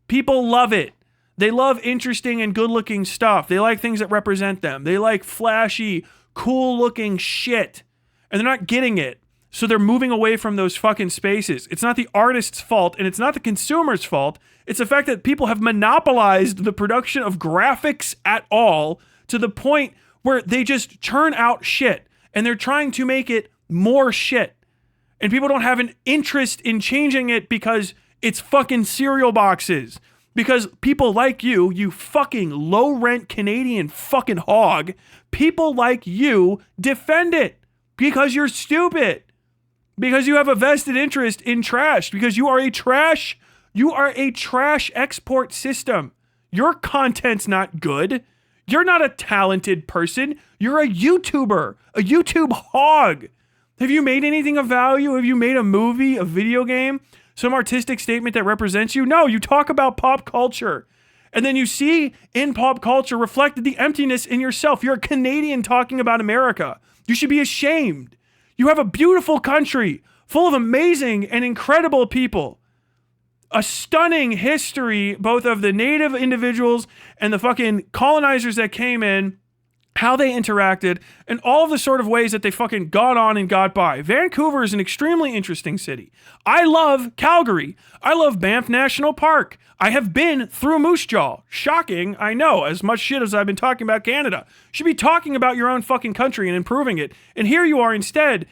[SPEAKER 2] People love it. They love interesting and good-looking stuff. They like things that represent them. They like flashy, cool-looking shit. And they're not getting it. So they're moving away from those fucking spaces. It's not the artist's fault, and it's not the consumer's fault. It's the fact that people have monopolized the production of graphics at all to the point where they just churn out shit. And they're trying to make it more shit. And people don't have an interest in changing it because it's fucking cereal boxes. Because people like you fucking low-rent Canadian fucking hog, people like you defend it because you're stupid. Because you have a vested interest in trash. Because you are a trash export system. Your content's not good. You're not a talented person. You're a YouTuber, a YouTube hog. Have you made anything of value? Have you made a movie, a video game? Some artistic statement that represents you? No, you talk about pop culture. And then you see in pop culture reflected the emptiness in yourself. You're a Canadian talking about America. You should be ashamed. You have a beautiful country full of amazing and incredible people. A stunning history, both of the native individuals and the fucking colonizers that came in, how they interacted, and all of the sort of ways that they fucking got on and got by. Vancouver is an extremely interesting city. I love Calgary. I love Banff National Park. I have been through Moose Jaw. Shocking, I know, as much shit as I've been talking about Canada. You should be talking about your own fucking country and improving it. And here you are instead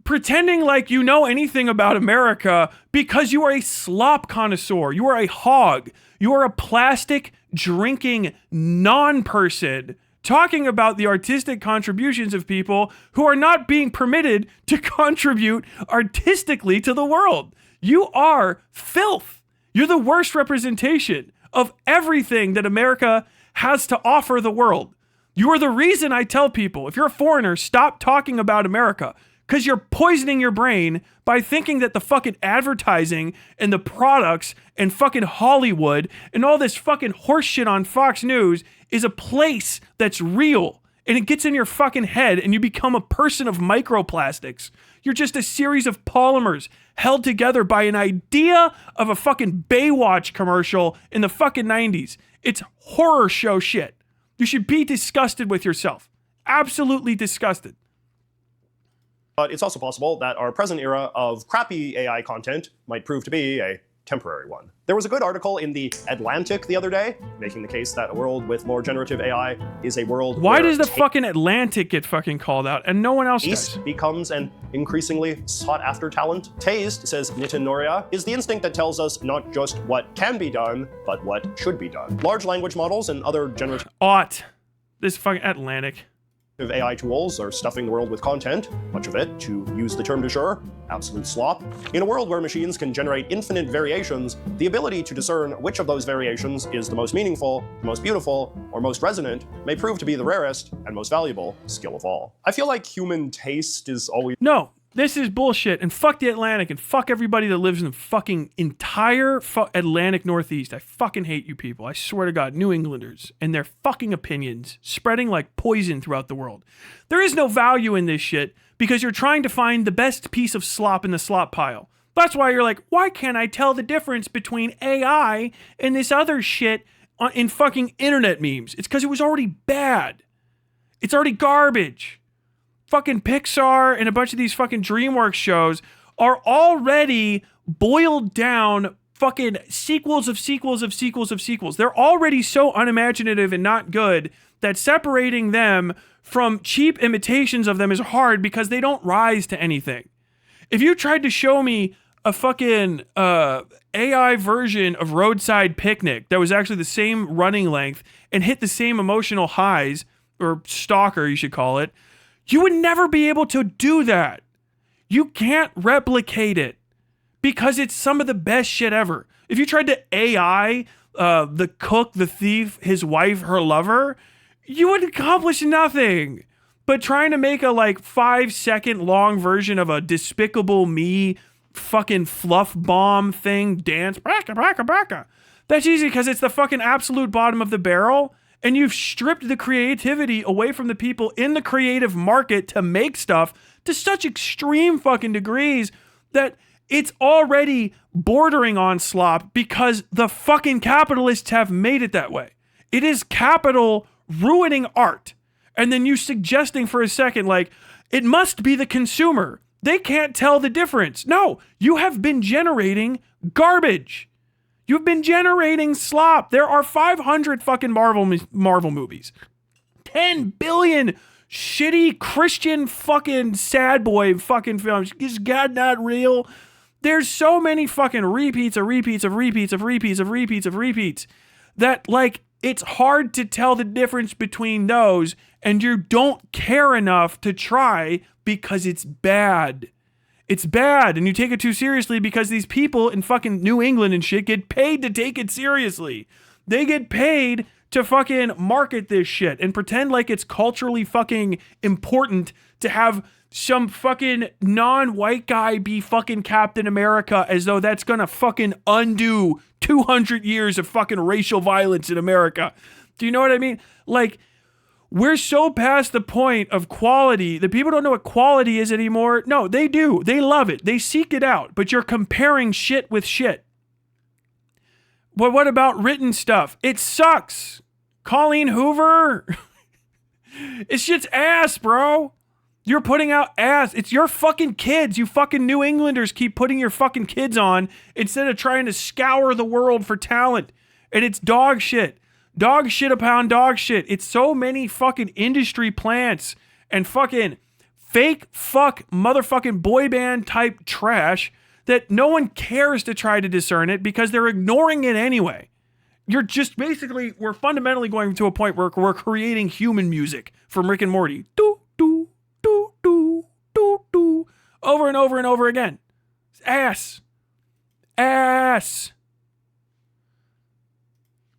[SPEAKER 2] pretending like you know anything about America because you are a slop connoisseur. You are a hog. You are a plastic drinking non-person talking about the artistic contributions of people who are not being permitted to contribute artistically to the world. You are filth. You're the worst representation of everything that America has to offer the world. You are the reason I tell people, if you're a foreigner, stop talking about America, because you're poisoning your brain by thinking that the fucking advertising and the products and fucking Hollywood and all this fucking horseshit on Fox News is a place that's real. And it gets in your fucking head and you become a person of microplastics. You're just a series of polymers held together by an idea of a fucking Baywatch commercial in the fucking 90s. It's horror show shit. You should be disgusted with yourself. Absolutely disgusted.
[SPEAKER 1] But it's also possible that our present era of crappy AI content might prove to be a temporary one. There was a good article in The Atlantic the other day, making the case that a world with more generative AI is a world
[SPEAKER 2] Why
[SPEAKER 1] where
[SPEAKER 2] does the fucking Atlantic get fucking called out and no one else does?
[SPEAKER 1] taste becomes an increasingly sought-after talent? Taste, says Nitin Noria, is the instinct that tells us not just what can be done, but what should be done. Large language models and other generative
[SPEAKER 2] This fucking Atlantic.
[SPEAKER 1] AI tools are stuffing the world with content, much of it, to use the term du jour, absolute slop. In a world where machines can generate infinite variations, the ability to discern which of those variations is the most meaningful, the most beautiful, or most resonant may prove to be the rarest and most valuable skill of all. I feel like human taste is always—
[SPEAKER 2] No, this is bullshit, and fuck the Atlantic, and fuck everybody that lives in the fucking entire Atlantic Northeast. I fucking hate you people. I swear to God, New Englanders and their fucking opinions spreading like poison throughout the world. There is no value in this shit because you're trying to find the best piece of slop in the slop pile. That's why you're like, why can't I tell the difference between AI and this other shit in fucking internet memes? It's because it was already bad. It's already garbage. Fucking Pixar and a bunch of these fucking DreamWorks shows are already boiled down fucking sequels of sequels of sequels of sequels. They're already so unimaginative and not good that separating them from cheap imitations of them is hard because they don't rise to anything. If you tried to show me a fucking AI version of Roadside Picnic that was actually the same running length and hit the same emotional highs, or stalker you should call it, you would never be able to do that. You can't replicate it because it's some of the best shit ever. If you tried to AI the cook, the thief, his wife, her lover, you would accomplish nothing. But trying to make a like 5-second long version of a Despicable Me fucking fluff bomb thing dance, braka, braka, braka, that's easy because it's the fucking absolute bottom of the barrel. And you've stripped the creativity away from the people in the creative market to make stuff to such extreme fucking degrees that it's already bordering on slop because the fucking capitalists have made it that way. It is capital ruining art. And then you suggesting for a second, like, it must be the consumer. They can't tell the difference. No, you have been generating garbage. You've been generating slop. There are 500 fucking Marvel movies. 10 billion shitty Christian fucking sad boy fucking films. Is God not real? There's so many fucking repeats of repeats of repeats of repeats of repeats of repeats that, like, it's hard to tell the difference between those, and you don't care enough to try because it's bad. It's bad, and you take it too seriously because these people in fucking New England and shit get paid to take it seriously. They get paid to fucking market this shit and pretend like it's culturally fucking important to have some fucking non-white guy be fucking Captain America as though that's gonna fucking undo 200 years of fucking racial violence in America. Do you know what I mean? Like, we're so past the point of quality that people don't know what quality is anymore. No, they do. They love it. They seek it out. But you're comparing shit with shit. But what about written stuff? It sucks. Colleen Hoover. It's shit's ass, bro. You're putting out ass. It's your fucking kids. You fucking New Englanders keep putting your fucking kids on instead of trying to scour the world for talent. And it's dog shit. Dog shit upon dog shit. It's so many fucking industry plants and fucking fake fuck motherfucking boy band type trash that no one cares to try to discern it because they're ignoring it anyway. You're just basically, we're fundamentally going to a point where we're creating human music from Rick and Morty. Do, do, do, do, do, do. Over and over and over again. Ass. Ass.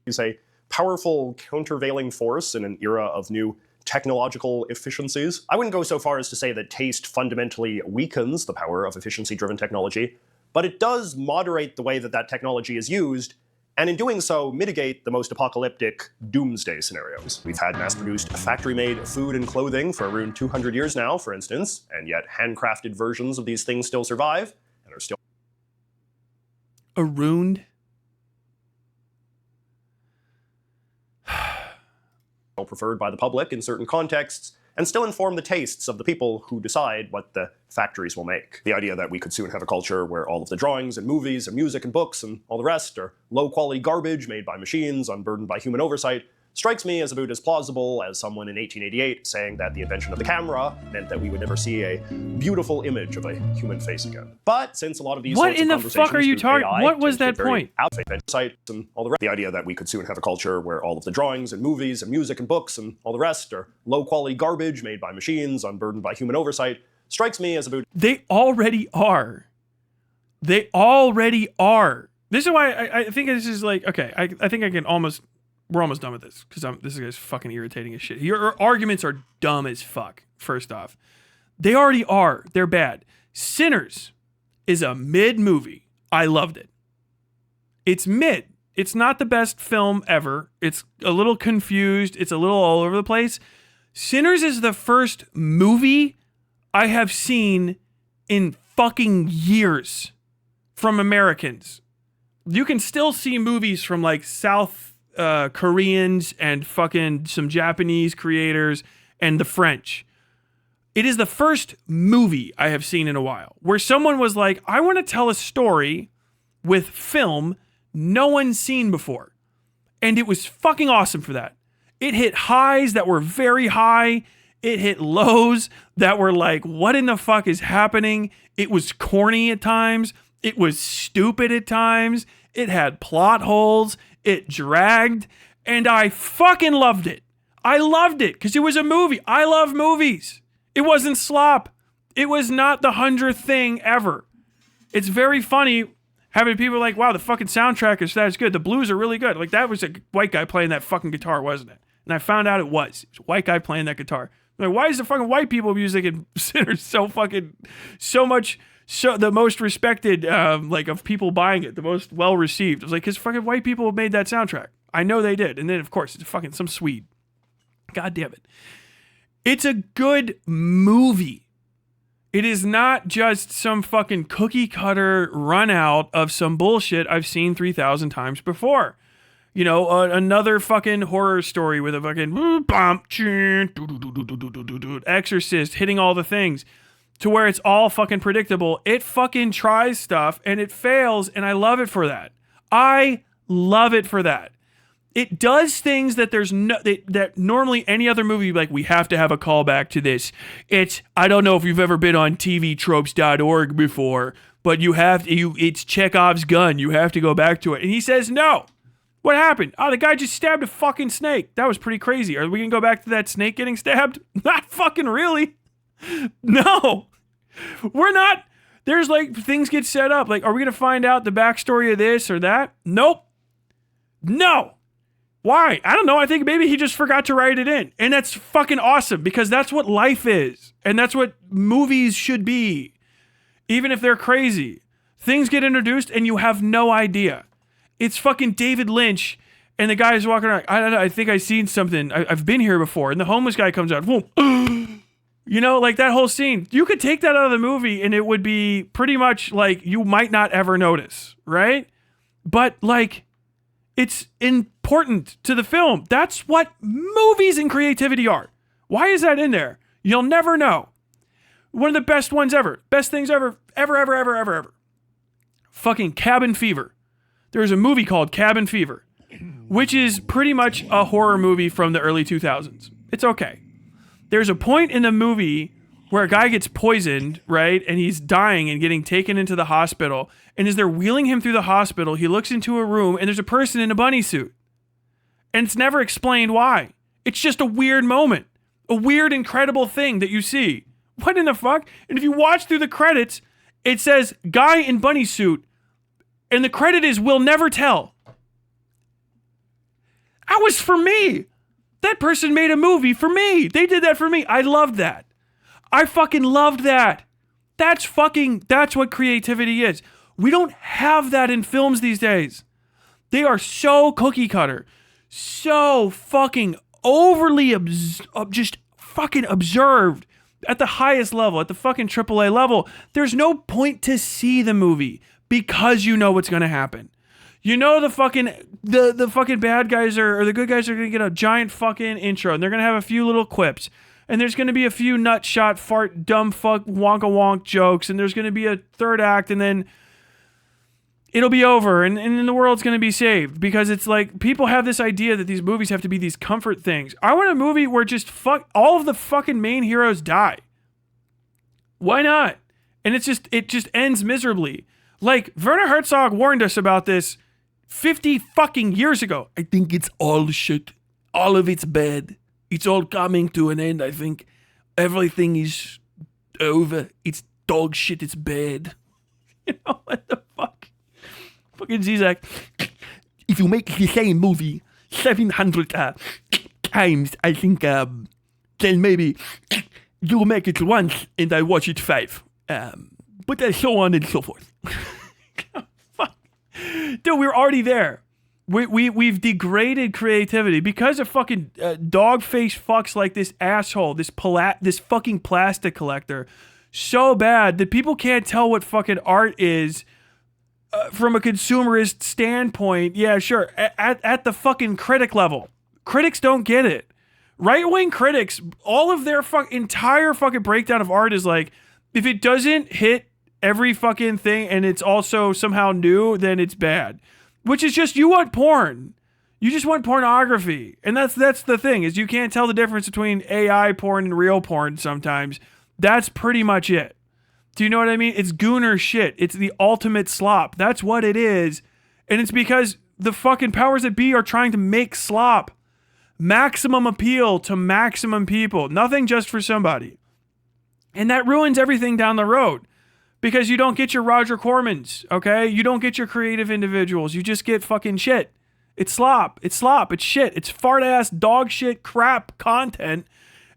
[SPEAKER 1] Is a powerful countervailing force in an era of new technological efficiencies. I wouldn't go so far as to say that taste fundamentally weakens the power of efficiency-driven technology, but it does moderate the way that that technology is used, and in doing so, mitigate the most apocalyptic doomsday scenarios. We've had mass-produced factory-made food and clothing for around 200 years now, for instance, and yet handcrafted versions of these things still survive and are still
[SPEAKER 2] Aruned.
[SPEAKER 1] preferred by the public in certain contexts, and still inform the tastes of the people who decide what the factories will make. The idea that we could soon have a culture where all of the drawings and movies and music and books and all the rest are low-quality garbage made by machines, unburdened by human oversight, strikes me as about as plausible as someone in 1888 saying that the invention of the camera meant that we would never see a beautiful image of a human face again. But since a lot of these
[SPEAKER 2] What in the fuck are you talking? What was that point?
[SPEAKER 1] And all the rest, the idea that we could soon have a culture where all of the drawings and movies and music and books and all the rest are low-quality garbage made by machines, unburdened by human oversight, strikes me as about...
[SPEAKER 2] They already are. They already are. This is why I think this is like, okay, I think I can almost... We're almost done with this because this guy's fucking irritating as shit. Your arguments are dumb as fuck, first off. They already are. They're bad. Sinners is a mid movie. I loved it. It's mid. It's not the best film ever. It's a little confused. It's a little all over the place. Sinners is the first movie I have seen in fucking years from Americans. You can still see movies from like South Koreans and fucking some Japanese creators and the French. It is the first movie I have seen in a while where someone was like, I want to tell a story with film no one's seen before. And it was fucking awesome for that. It hit highs that were very high. It hit lows that were like, what in the fuck is happening? It was corny at times. It was stupid at times. It had plot holes. It dragged, and I fucking loved it. I loved it because it was a movie. I love movies. It wasn't slop. It was not the 100th thing ever. It's very funny having people like, wow, the fucking soundtrack is that good. The blues are really good. Like, that was a white guy playing that fucking guitar, wasn't it? And I found out it was. It was a white guy playing that guitar. I'm like, why is the fucking white people music in Sinners so the most respected, like, of people buying it, the most well-received? It was like, because fucking white people made that soundtrack. I know they did. And then, of course, it's fucking some Swede. God damn it. It's a good movie. It is not just some fucking cookie-cutter run-out of some bullshit I've seen 3,000 times before. You know, another fucking horror story with a fucking exorcist hitting all the things. To where it's all fucking predictable. It fucking tries stuff and it fails, and I love it for that. I love it for that. It does things that that normally any other movie, like, we have to have a callback to this. I don't know if you've ever been on tvtropes.org before, but it's Chekhov's gun. You have to go back to it. And he says no. What happened? Oh, the guy just stabbed a fucking snake. That was pretty crazy. Are we gonna go back to that snake getting stabbed? Not fucking really. No, we're not. There's like things get set up. Like, are we going to find out the backstory of this or that? Nope. No. Why? I don't know. I think maybe he just forgot to write it in. And that's fucking awesome because that's what life is. And that's what movies should be. Even if they're crazy. Things get introduced and you have no idea. It's fucking David Lynch and the guy's walking around. I don't know. I think I've seen something. I've been here before. And the homeless guy comes out. Whoa. You know, like that whole scene, you could take that out of the movie and it would be pretty much like you might not ever notice, right? But like, it's important to the film. That's what movies and creativity are. Why is that in there? You'll never know. One of the best ones ever. Best things ever. Ever. Fucking Cabin Fever. There's a movie called Cabin Fever, which is pretty much a horror movie from the early 2000s. It's okay. There's a point in the movie where a guy gets poisoned, right? And he's dying and getting taken into the hospital. And as they're wheeling him through the hospital, he looks into a room and there's a person in a bunny suit. And it's never explained why. It's just a weird moment. A weird, incredible thing that you see. What in the fuck? And if you watch through the credits, it says guy in bunny suit. And the credit is will never tell. That was for me. That person made a movie for me. They did that for me. I loved that. I fucking loved that. That's what creativity is. We don't have that in films these days. They are so cookie cutter. So fucking overly just fucking observed at the highest level, at the fucking AAA level. There's no point to see the movie because you know what's going to happen. You know the fucking bad guys or the good guys are going to get a giant fucking intro and they're going to have a few little quips. And there's going to be a few nut shot, fart, dumb fuck, wonka wonk jokes. And there's going to be a third act and then it'll be over and then the world's going to be saved. Because it's like people have this idea that these movies have to be these comfort things. I want a movie where just all of the fucking main heroes die. Why not? And it just ends miserably. Like Werner Herzog warned us about this 50 fucking years ago. I think it's all shit. All of it's bad. It's all coming to an end. I think everything is over. It's dog shit. It's bad. You know, what the fuck? Fucking Zizek. If you make the same movie 700 times, I think then maybe you'll make it once and I watch it 5. But so on and so forth. Fuck. Dude, we're already there. We've degraded creativity because of fucking dog-faced fucks like this asshole, this fucking plastic collector, so bad that people can't tell what fucking art is from a consumerist standpoint. Yeah, sure, at the fucking critic level. Critics don't get it. Right-wing critics, all of their entire fucking breakdown of art is like, if it doesn't hit every fucking thing and it's also somehow new, then it's bad. Which is just, you want porn. You just want pornography. And that's the thing, is you can't tell the difference between AI porn and real porn sometimes. That's pretty much it. Do you know what I mean? It's gooner shit. It's the ultimate slop. That's what it is. And it's because the fucking powers that be are trying to make slop. Maximum appeal to maximum people. Nothing just for somebody. And that ruins everything down the road. Because you don't get your Roger Cormans, okay? You don't get your creative individuals. You just get fucking shit. It's slop. It's shit. It's fart-ass, dog shit, crap content.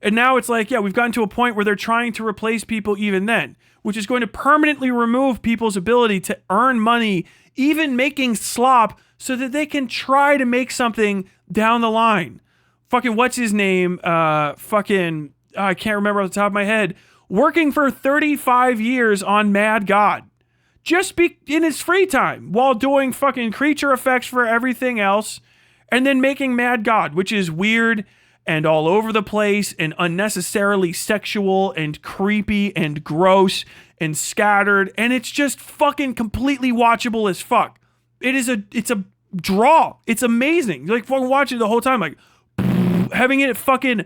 [SPEAKER 2] And now it's like, yeah, we've gotten to a point where they're trying to replace people even then, which is going to permanently remove people's ability to earn money, even making slop, so that they can try to make something down the line. Fucking what's his name? I can't remember off the top of my head. Working for 35 years on Mad God. Just in his free time while doing fucking creature effects for everything else and then making Mad God, which is weird and all over the place and unnecessarily sexual and creepy and gross and scattered, and it's just fucking completely watchable as fuck. It's a draw. It's amazing. You're like fucking watching it the whole time, like having it fucking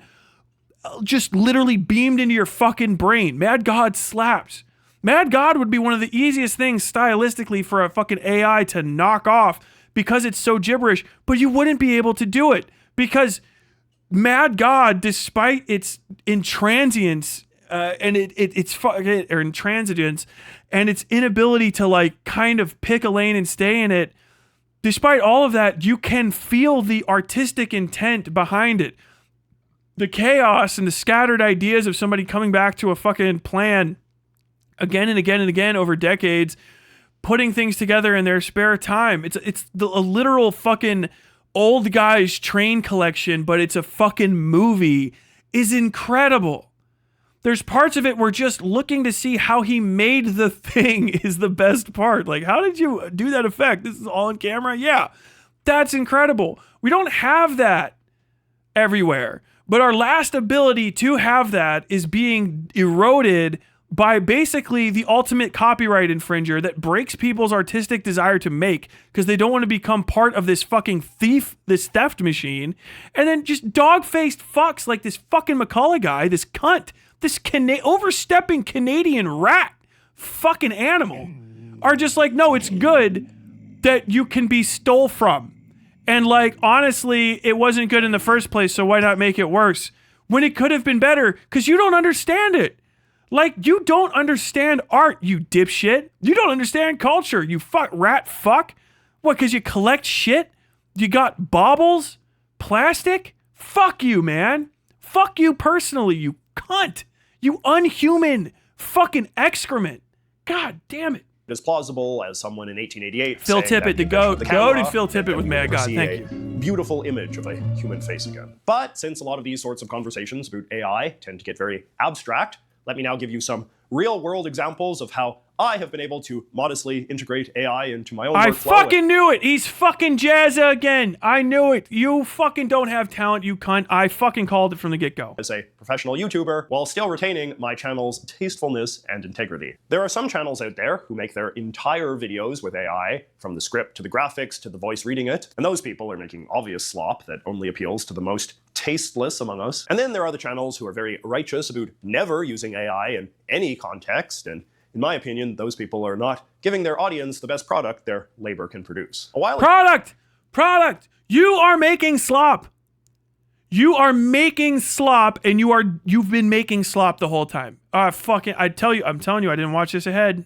[SPEAKER 2] just literally beamed into your fucking brain. Mad God slaps. Mad God would be one of the easiest things stylistically for a fucking AI to knock off because it's so gibberish, but you wouldn't be able to do it because Mad God, despite its intransience and its intransigence and its inability to like kind of pick a lane and stay in it, despite all of that, you can feel the artistic intent behind it. The chaos and the scattered ideas of somebody coming back to a fucking plan again and again and again over decades, putting things together in their spare time. It's a literal fucking old guy's train collection, but it's a fucking movie, is incredible. There's parts of it where just looking to see how he made the thing is the best part. Like, how did you do that effect? This is all on camera? Yeah, that's incredible. We don't have that everywhere. But our last ability to have that is being eroded by basically the ultimate copyright infringer that breaks people's artistic desire to make because they don't want to become part of this fucking this theft machine. And then just dog-faced fucks like this fucking McCullough guy, this cunt, this overstepping Canadian rat fucking animal are just like, no, it's good that you can be stole from. And like, honestly, it wasn't good in the first place, so why not make it worse? When it could have been better, because you don't understand it. Like, you don't understand art, you dipshit. You don't understand culture, you rat fuck. What, because you collect shit? You got baubles? Plastic? Fuck you, man. Fuck you personally, you cunt. You unhuman fucking excrement. God damn it.
[SPEAKER 1] As plausible as someone in 1888
[SPEAKER 2] Phil
[SPEAKER 1] saying
[SPEAKER 2] Tippett,
[SPEAKER 1] that
[SPEAKER 2] the goat and Phil Tippett with Mad God.
[SPEAKER 1] see
[SPEAKER 2] Thank
[SPEAKER 1] a
[SPEAKER 2] you.
[SPEAKER 1] Beautiful image of a human face again. But since a lot of these sorts of conversations about AI tend to get very abstract, let me now give you some real-world examples of how I have been able to modestly integrate AI into my own workflow.
[SPEAKER 2] I fucking knew it. He's fucking Jazza again. I knew it. You fucking don't have talent, you cunt. I fucking called it from the get-go.
[SPEAKER 1] As a professional YouTuber, while still retaining my channel's tastefulness and integrity. There are some channels out there who make their entire videos with AI, from the script to the graphics to the voice reading it, and those people are making obvious slop that only appeals to the most tasteless among us. And then there are the channels who are very righteous about never using AI in any context, and in my opinion, those people are not giving their audience the best product their labor can produce. Product! You are making slop. You are making slop, and you've been making slop the whole time. I'm telling you, I didn't watch this ahead.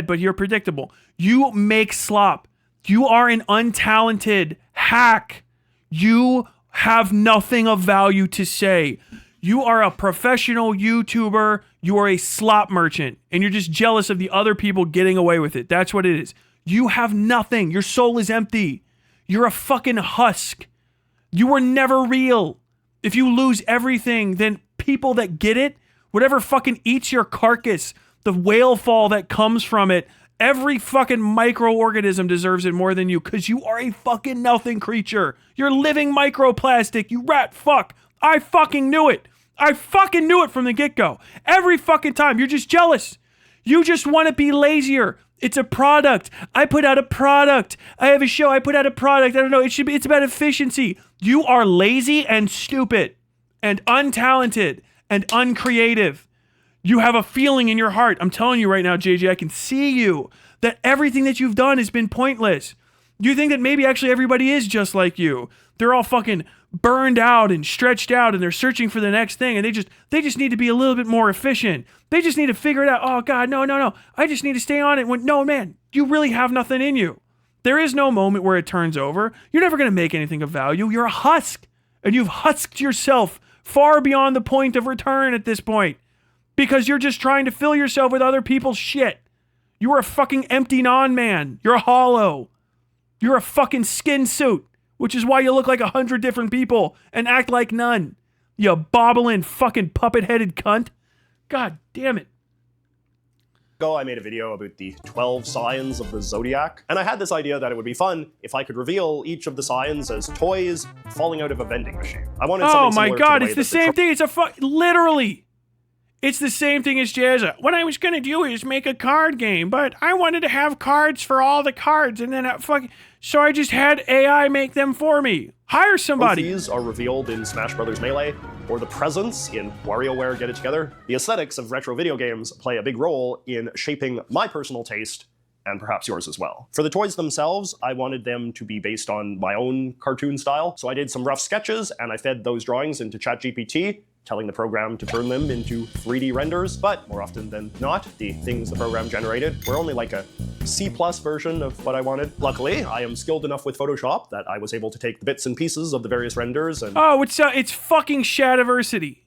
[SPEAKER 1] But you're predictable. You make slop. You are an untalented hack. You have nothing of value to say. You are a professional YouTuber. You are a slop merchant, and you're just jealous of the other people getting away with it. That's what it is. You have nothing. Your soul is empty. You're a fucking husk. You were never real. If you lose everything, then people that get it, whatever fucking eats your carcass, the whale fall that comes from it, every fucking microorganism deserves it more than you, because you are a fucking nothing creature. You're living microplastic, you rat fuck. I fucking knew it. I fucking knew it from the get-go. Every fucking time. You're just jealous. You just want to be lazier. It's a product. I put out a product. I have a show. I put out a product. I don't know. It's about efficiency. You are lazy and stupid and untalented and uncreative. You have a feeling in your heart. I'm telling you right now, JJ, I can see you, that everything that you've done has been pointless. You think that maybe actually everybody is just like you. They're all fucking burned out and stretched out, and they're searching for the next thing, and they just need to be a little bit more efficient. They just need to figure it out. Oh God, no. I just need to stay on it. No, man, you really have nothing in you. There is no moment where it turns over. You're never going to make anything of value. You're a husk, and you've husked yourself far beyond the point of return at this point, because you're just trying to fill yourself with other people's shit. You are a fucking empty non-man. You're hollow. You're a fucking skin suit, which is why you look like 100 different people and act like none. You bobbling fucking puppet-headed cunt. God damn it. I made a video about the 12 signs of the zodiac, and I had this idea that it would be fun if I could reveal each of the signs as toys falling out of a vending machine. I wanted something
[SPEAKER 2] Oh my
[SPEAKER 1] similar
[SPEAKER 2] God,
[SPEAKER 1] to the
[SPEAKER 2] it's the same thing. It's literally. It's the same thing as Jazza. What I was going to do is make a card game, but I wanted to have cards for all the cards, and then so I just had AI make them for me. Hire somebody.
[SPEAKER 1] These are revealed in Smash Bros. Melee, or the presents in WarioWare Get It Together. The aesthetics of retro video games play a big role in shaping my personal taste, and perhaps yours as well. For the toys themselves, I wanted them to be based on my own cartoon style, so I did some rough sketches, and I fed those drawings into ChatGPT, telling the program to turn them into 3D renders, but more often than not, the things the program generated were only like a C+ version of what I wanted. Luckily, I am skilled enough with Photoshop that I was able to take the bits and pieces of the various renders and
[SPEAKER 2] it's fucking Shadiversity.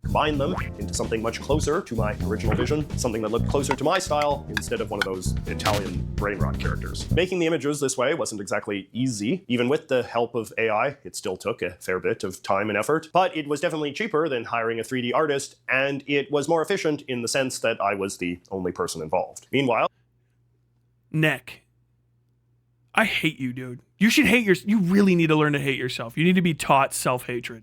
[SPEAKER 1] Combine them into something much closer to my original vision, something that looked closer to my style instead of one of those Italian brain rot characters. Making the images this way wasn't exactly easy. Even with the help of AI, it still took a fair bit of time and effort, but it was definitely cheaper than hiring a 3D artist, and it was more efficient in the sense that I was the only person involved. Meanwhile,
[SPEAKER 2] Neck. I hate you, dude. You should hate you really need to learn to hate yourself. You need to be taught self-hatred.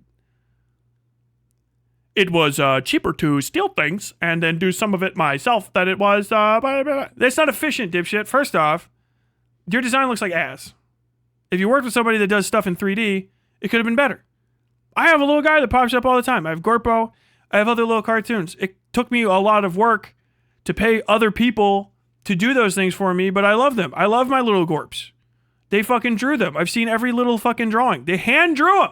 [SPEAKER 2] It was cheaper to steal things and then do some of it myself than it was, blah, blah, blah. That's not efficient, dipshit. First off, your design looks like ass. If you worked with somebody that does stuff in 3D, it could have been better. I have a little guy that pops up all the time. I have Gorpo. I have other little cartoons. It took me a lot of work to pay other people to do those things for me, but I love them. I love my little Gorps. They fucking drew them. I've seen every little fucking drawing. They hand drew them.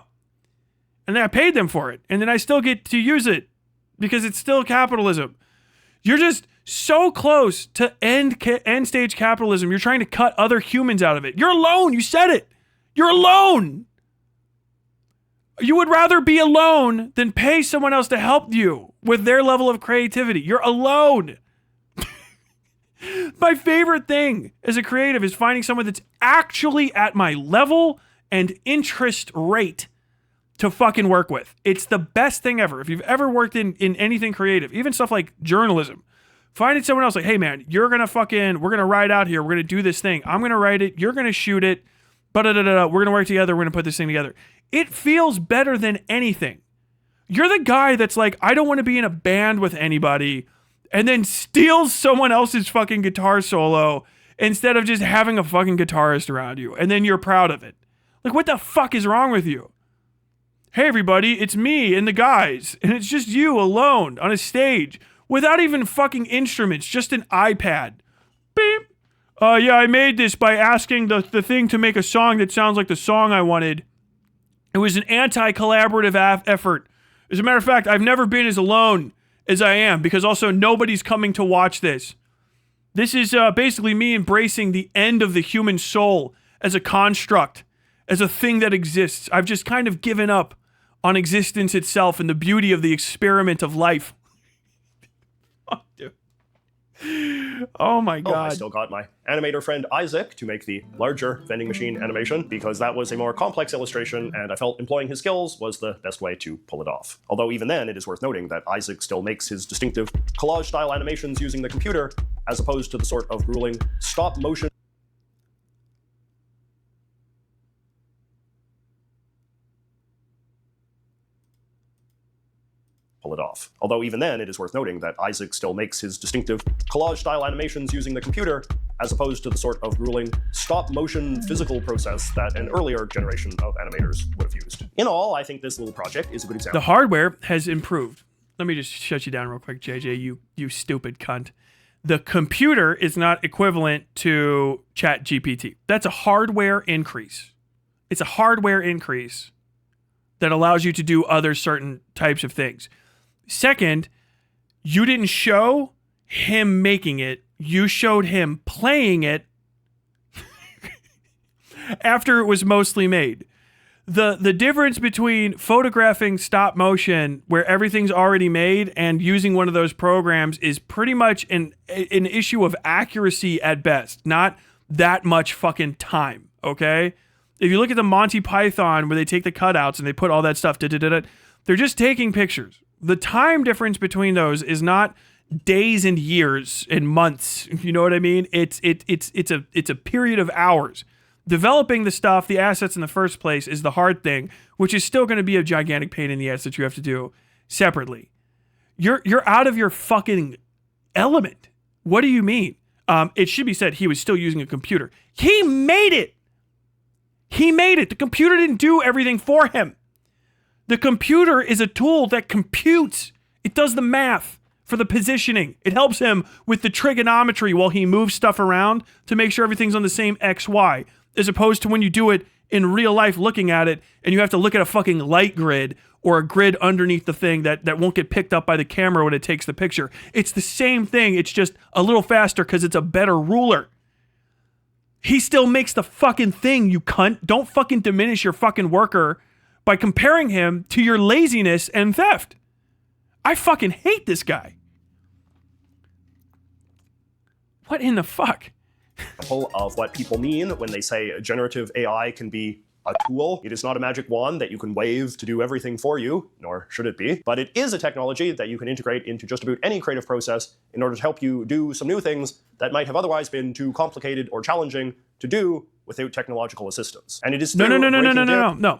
[SPEAKER 2] And then I paid them for it. And then I still get to use it because it's still capitalism. You're just so close to end stage capitalism. You're trying to cut other humans out of it. You're alone. You said it. You're alone. You would rather be alone than pay someone else to help you with their level of creativity. You're alone. My favorite thing as a creative is finding someone that's actually at my level and interest rate to fucking work with. It's the best thing ever. If you've ever worked in anything creative, even stuff like journalism, finding someone else like, hey man, we're going to ride out here. We're going to do this thing. I'm going to write it. You're going to shoot it. We're going to work together. We're going to put this thing together. It feels better than anything. You're the guy that's like, I don't want to be in a band with anybody, and then steals someone else's fucking guitar solo instead of just having a fucking guitarist around you. And then you're proud of it. Like, what the fuck is wrong with you? Hey everybody, it's me and the guys, and it's just you alone on a stage without even fucking instruments, just an iPad. Beep. Yeah, I made this by asking the thing to make a song that sounds like the song I wanted. It was an anti-collaborative effort. As a matter of fact, I've never been as alone as I am, because also nobody's coming to watch this. This is basically me embracing the end of the human soul as a construct, as a thing that exists. I've just kind of given up on existence itself and the beauty of the experiment of life. Fuck, dude. Oh my god.
[SPEAKER 1] I still got my animator friend Isaac to make the larger vending machine animation because that was a more complex illustration and I felt employing his skills was the best way to pull it off. Although even then, it is worth noting that Isaac still makes his distinctive collage-style animations using the computer as opposed to the sort of grueling stop-motion pull it off. Although even then, it is worth noting that Isaac still makes his distinctive collage-style animations using the computer, as opposed to the sort of grueling stop-motion physical process that an earlier generation of animators would have used. In all, I think this little project is a good example.
[SPEAKER 2] The hardware has improved. Let me just shut you down real quick, JJ, you stupid cunt. The computer is not equivalent to ChatGPT. That's a hardware increase. It's a hardware increase that allows you to do other certain types of things. Second, you didn't show him making it. You showed him playing it after it was mostly made. The difference between photographing stop motion where everything's already made and using one of those programs is pretty much an issue of accuracy at best, not that much fucking time, okay? If you look at the Monty Python where they take the cutouts and they put all that stuff, they're just taking pictures. The time difference between those is not days and years and months. You know what I mean? It's a period of hours. Developing the stuff, the assets in the first place is the hard thing, which is still going to be a gigantic pain in the ass that you have to do separately. You're out of your fucking element. What do you mean? It should be said he was still using a computer. He made it. He made it. The computer didn't do everything for him. The computer is a tool that computes. It does the math for the positioning. It helps him with the trigonometry while he moves stuff around to make sure everything's on the same XY, as opposed to when you do it in real life looking at it and you have to look at a fucking light grid or a grid underneath the thing that won't get picked up by the camera when it takes the picture. It's the same thing. It's just a little faster because it's a better ruler. He still makes the fucking thing, you cunt. Don't fucking diminish your fucking worker by comparing him to your laziness and theft. I fucking hate this guy. What in the fuck?
[SPEAKER 1] Of what people mean when they say generative AI can be a tool. It is not a magic wand that you can wave to do everything for you, nor should it be, but it is a technology that you can integrate into just about any creative process in order to help you do some new things that might have otherwise been too complicated or challenging to do without technological assistance. And it is
[SPEAKER 2] No.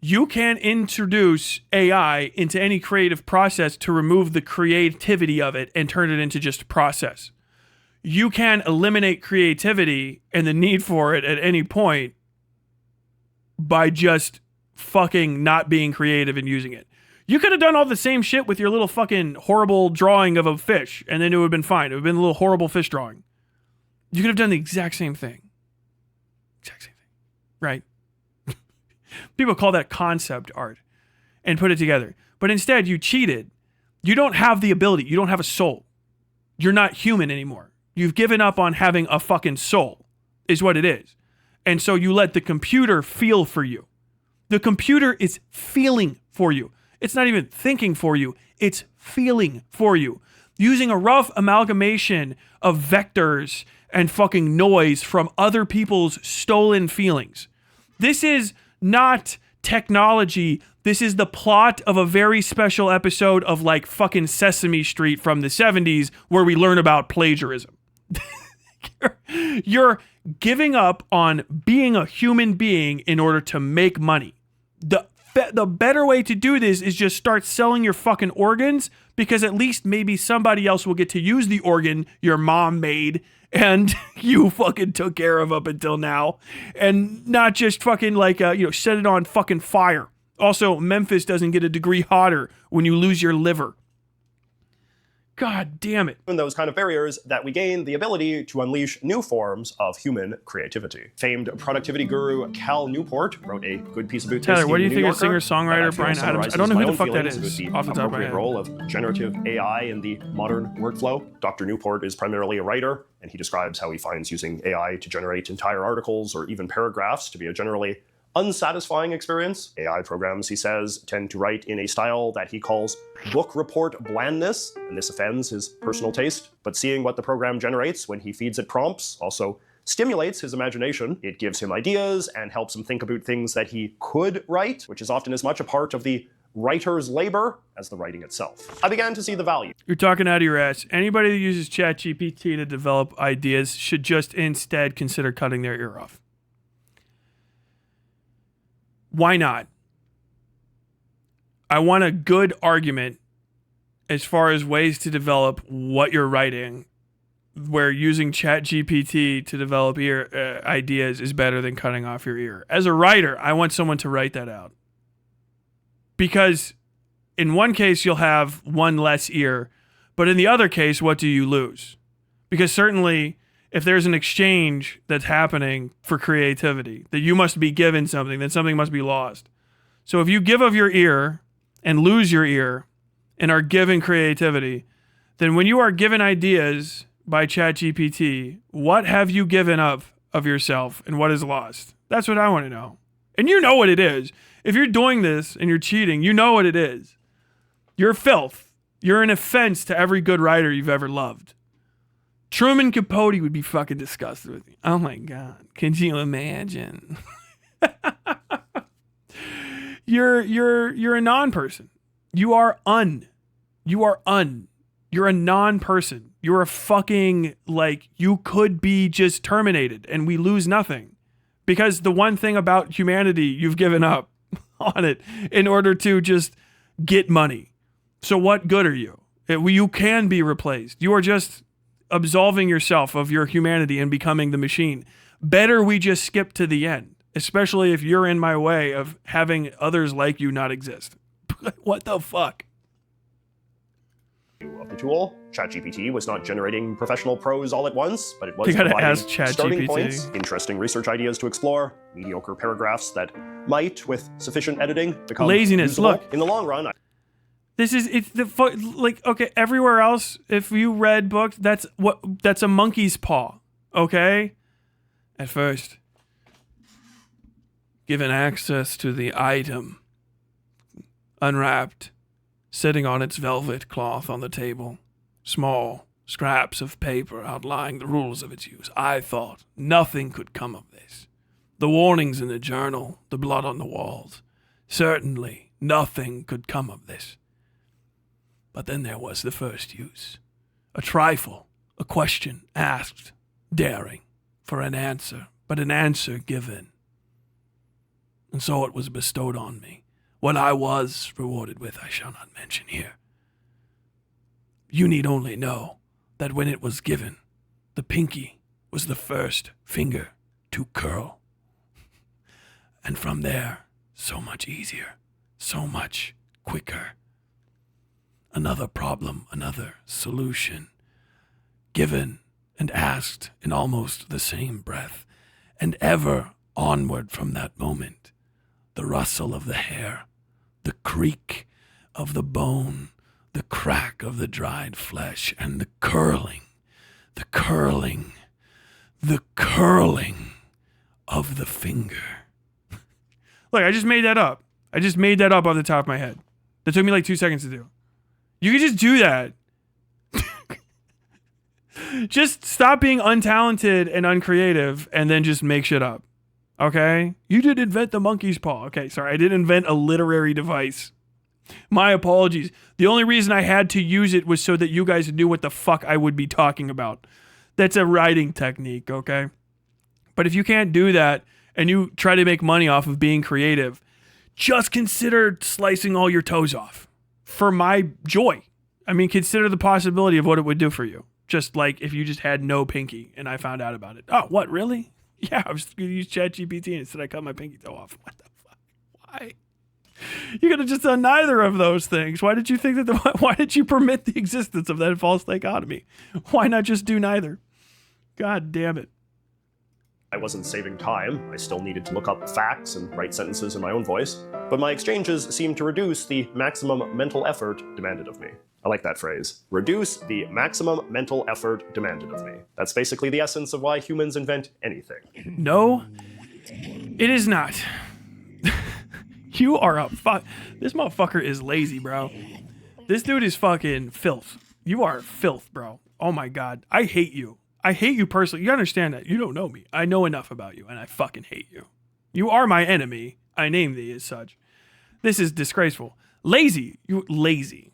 [SPEAKER 2] You can introduce AI into any creative process to remove the creativity of it and turn it into just a process. You can eliminate creativity and the need for it at any point by just fucking not being creative and using it. You could have done all the same shit with your little fucking horrible drawing of a fish, and then it would have been fine. It would have been a little horrible fish drawing. You could have done the exact same thing. Exact same thing. Right? People call that concept art and put it together. But instead, you cheated. You don't have the ability. You don't have a soul. You're not human anymore. You've given up on having a fucking soul, is what it is. And so you let the computer feel for you. The computer is feeling for you. It's not even thinking for you. It's feeling for you. Using a rough amalgamation of vectors and fucking noise from other people's stolen feelings. This is not technology. This is the plot of a very special episode of like fucking Sesame Street from the 70s where we learn about plagiarism. You're giving up on being a human being in order to make money. The better way to do this is just start selling your fucking organs, because at least maybe somebody else will get to use the organ your mom made and you fucking took care of up until now, and not just fucking like, set it on fucking fire. Also, Memphis doesn't get a degree hotter when you lose your liver. God damn it.
[SPEAKER 1] In those kind of barriers that we gain the ability to unleash new forms of human creativity. Famed productivity guru Cal Newport wrote a good piece about this.
[SPEAKER 2] Tyler, what do you think of
[SPEAKER 1] Yorker
[SPEAKER 2] singer-songwriter Brian Adams? I don't know who the fuck that is off the top of my head.
[SPEAKER 1] Role of generative AI in the modern workflow. Dr. Newport is primarily a writer, and he describes how he finds using AI to generate entire articles or even paragraphs to be a generally unsatisfying experience. AI programs, he says, tend to write in a style that he calls book report blandness, and this offends his personal taste. But seeing what the program generates when he feeds it prompts also stimulates his imagination. It gives him ideas and helps him think about things that he could write, which is often as much a part of the writer's labor as the writing itself. I began to see the value.
[SPEAKER 2] You're talking out of your ass. Anybody that uses ChatGPT to develop ideas should just instead consider cutting their ear off. Why not? I want a good argument as far as ways to develop what you're writing, where using ChatGPT to develop ideas is better than cutting off your ear. As a writer, I want someone to write that out. Because in one case, you'll have one less ear, but in the other case, what do you lose? Because certainly, if there's an exchange that's happening for creativity, that you must be given something, then something must be lost. So if you give of your ear and lose your ear and are given creativity, then when you are given ideas by ChatGPT, what have you given of yourself and what is lost? That's what I want to know. And you know what it is. If you're doing this and you're cheating, you know what it is. You're filth. You're an offense to every good writer you've ever loved. Truman Capote would be fucking disgusted with me. Oh my God. Could you imagine? You're a non-person. You're a non-person. You're a fucking, you could be just terminated and we lose nothing. Because the one thing about humanity you've given up on it in order to just get money. So what good are you? You can be replaced. You are just absolving yourself of your humanity and becoming the machine. Better we just skip to the end, especially if you're in my way of having others like you not exist. What the fuck?
[SPEAKER 1] Of the tool, ChatGPT was not generating professional prose all at once, but it was
[SPEAKER 2] providing
[SPEAKER 1] starting points, interesting research ideas to explore, mediocre paragraphs that might, with sufficient editing, become
[SPEAKER 2] laziness.
[SPEAKER 1] usable.
[SPEAKER 2] Look,
[SPEAKER 1] in the long run,
[SPEAKER 2] okay, everywhere else, if you read books, that's a monkey's paw, okay? At first, given access to the item, unwrapped, sitting on its velvet cloth on the table, small scraps of paper outlining the rules of its use, I thought nothing could come of this. The warnings in the journal, the blood on the walls, certainly nothing could come of this. But then there was the first use. A trifle, a question asked, daring for an answer, but an answer given. And so it was bestowed on me. What I was rewarded with I shall not mention here. You need only know that when it was given, the pinky was the first finger to curl. And from there, so much easier, so much quicker. Another problem, another solution. Given and asked in almost the same breath, and ever onward from that moment, the rustle of the hair, the creak of the bone, the crack of the dried flesh, and the curling of the finger. Look, I just made that up. I just made that up off the top of my head. That took me like 2 seconds to do. You can just do that. Just stop being untalented and uncreative and then just make shit up. Okay? You did invent the monkey's paw. Okay, sorry. I did invent a literary device. My apologies. The only reason I had to use it was so that you guys knew what the fuck I would be talking about. That's a writing technique, okay? But if you can't do that and you try to make money off of being creative, just consider slicing all your toes off for my joy. I mean, consider the possibility of what it would do for you. Just like if you just had no pinky and I found out about it. Oh, what, really? Yeah, I was going to use ChatGPT and it said I cut my pinky toe off. What the fuck? Why? You could have just done neither of those things. Why did you think that? Why did you permit the existence of that false dichotomy? Why not just do neither? God damn it.
[SPEAKER 1] I wasn't saving time. I still needed to look up facts and write sentences in my own voice. But my exchanges seemed to reduce the maximum mental effort demanded of me. I like that phrase. Reduce the maximum mental effort demanded of me. That's basically the essence of why humans invent anything.
[SPEAKER 2] No, it is not. You are a fuck. This motherfucker is lazy, bro. This dude is fucking filth. You are filth, bro. Oh my God. I hate you. I hate you personally. You understand that. You don't know me. I know enough about you, and I fucking hate you. You are my enemy. I name thee as such. This is disgraceful. Lazy. You lazy.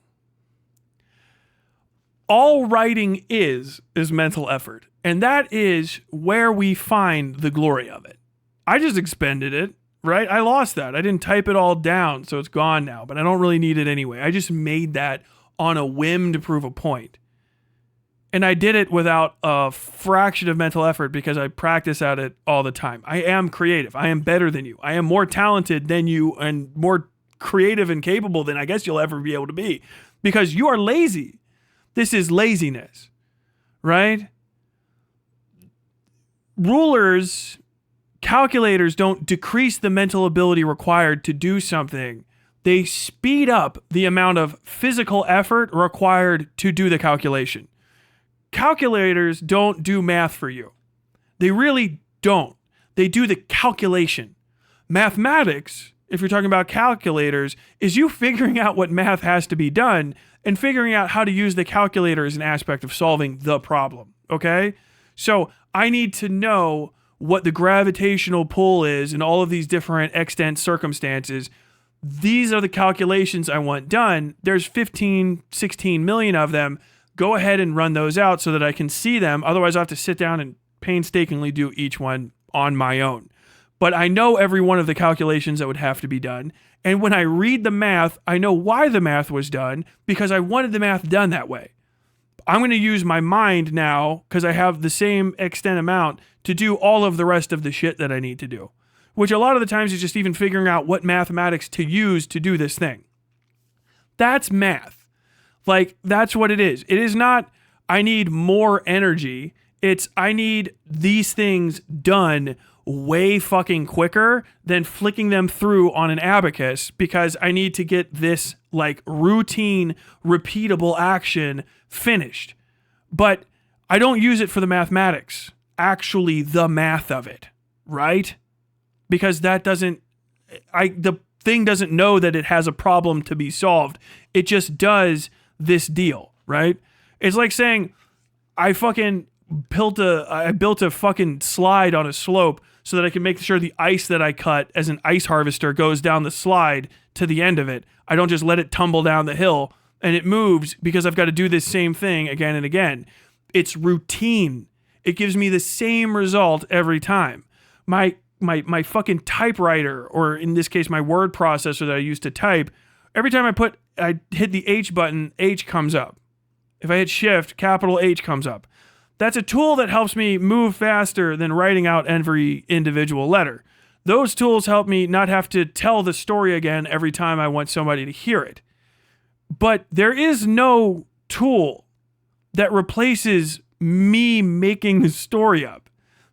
[SPEAKER 2] All writing is mental effort. And that is where we find the glory of it. I just expended it, right? I lost that. I didn't type it all down, so it's gone now, but I don't really need it anyway. I just made that on a whim to prove a point. And I did it without a fraction of mental effort because I practice at it all the time. I am creative. I am better than you. I am more talented than you and more creative and capable than I guess you'll ever be able to be because you are lazy. This is laziness, right? Rulers, calculators don't decrease the mental ability required to do something. They speed up the amount of physical effort required to do the calculation. Calculators don't do math for you. They really don't. They do the calculation. Mathematics, if you're talking about calculators, is you figuring out what math has to be done and figuring out how to use the calculator as an aspect of solving the problem, okay? So I need to know what the gravitational pull is in all of these different extant circumstances. These are the calculations I want done. There's 15, 16 million of them. Go ahead and run those out so that I can see them. Otherwise, I have to sit down and painstakingly do each one on my own. But I know every one of the calculations that would have to be done. And when I read the math, I know why the math was done because I wanted the math done that way. I'm going to use my mind now because I have the same extent amount to do all of the rest of the shit that I need to do, which a lot of the times is just even figuring out what mathematics to use to do this thing. That's math. Like, that's what it is. It is not, I need more energy. It's, I need these things done way fucking quicker than flicking them through on an abacus because I need to get this, like, routine, repeatable action finished. But I don't use it for the mathematics. Actually, the math of it, right? Because that doesn't, the thing doesn't know that it has a problem to be solved. It just does this deal, right? It's like saying I built a fucking slide on a slope so that I can make sure the ice that I cut as an ice harvester goes down the slide to the end of it. I don't just let it tumble down the hill and it moves because I've got to do this same thing again and again. It's routine. It gives me the same result every time. My fucking typewriter, or in this case, my word processor that I use to type, every time I hit the H button, H comes up. If I hit shift, capital H comes up. That's a tool that helps me move faster than writing out every individual letter. Those tools help me not have to tell the story again every time I want somebody to hear it. But there is no tool that replaces me making the story up.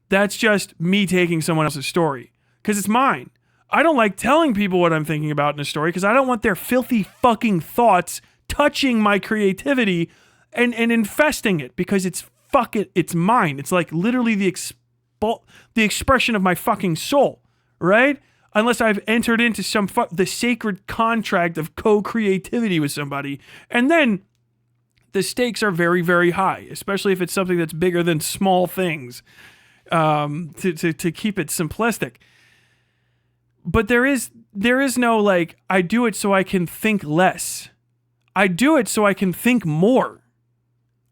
[SPEAKER 2] That's just me taking someone else's story. Because it's mine. I don't like telling people what I'm thinking about in a story because I don't want their filthy fucking thoughts touching my creativity and infesting it, because it's mine. It's like literally the expression of my fucking soul, right? Unless I've entered into the sacred contract of co-creativity with somebody, and then the stakes are very, very high, especially if it's something that's bigger than small things. To keep it simplistic. But there is no like, I do it so I can think less. I do it so I can think more.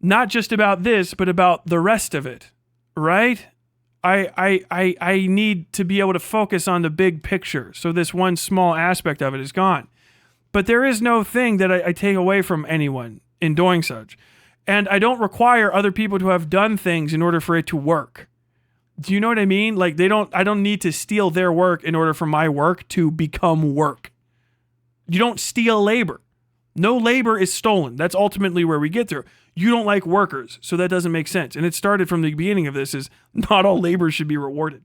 [SPEAKER 2] Not just about this, but about the rest of it, right? I need to be able to focus on the big picture, so this one small aspect of it is gone. But there is no thing that I take away from anyone in doing such. And I don't require other people to have done things in order for it to work. Do you know what I mean? Like I don't need to steal their work in order for my work to become work. You don't steal labor. No labor is stolen. That's ultimately where we get to. You don't like workers, so that doesn't make sense. And it started from the beginning of this is not all labor should be rewarded.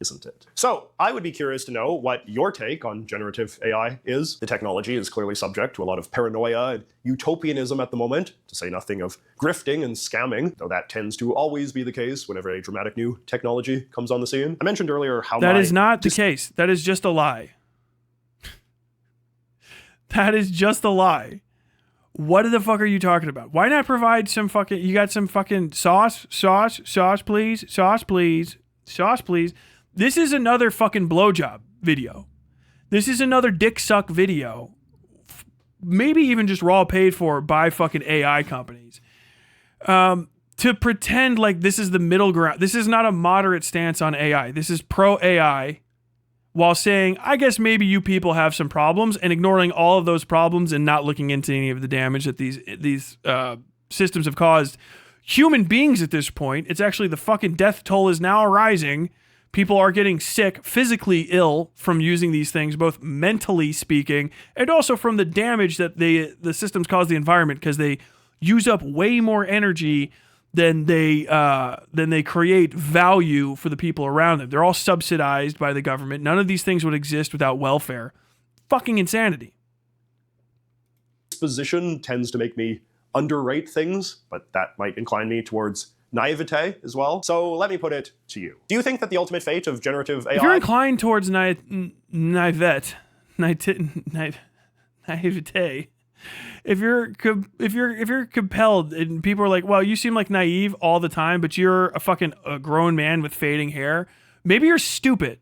[SPEAKER 1] Isn't it? So I would be curious to know what your take on generative AI is. The technology is clearly subject to a lot of paranoia and utopianism at the moment, to say nothing of grifting and scamming, though that tends to always be the case whenever a dramatic new technology comes on the scene. I mentioned earlier how
[SPEAKER 2] that is not the case. That is just a lie. That is just a lie. What the fuck are you talking about? Why not provide some fucking... You got some fucking sauce, please. Sauce, please. This is another fucking blowjob video. This is another dick suck video. Maybe even just raw paid for by fucking AI companies. To pretend like this is the middle ground. This is not a moderate stance on AI. This is pro AI, while saying, I guess maybe you people have some problems, and ignoring all of those problems and not looking into any of the damage that these systems have caused human beings at this point. It's actually the fucking death toll is now rising. People are getting sick, physically ill from using these things, both mentally speaking, and also from the damage that the systems cause the environment, because they use up way more energy than they create value for the people around them. They're all subsidized by the government. None of these things would exist without welfare. Fucking insanity.
[SPEAKER 1] This position tends to make me underrate things, but that might incline me towards naivete as well. So let me put it to you. Do you think that the ultimate fate of generative AI...
[SPEAKER 2] If you're inclined towards naivete, if you're compelled and people are like, well, you seem like naive all the time, but you're a grown man with fading hair, maybe you're stupid.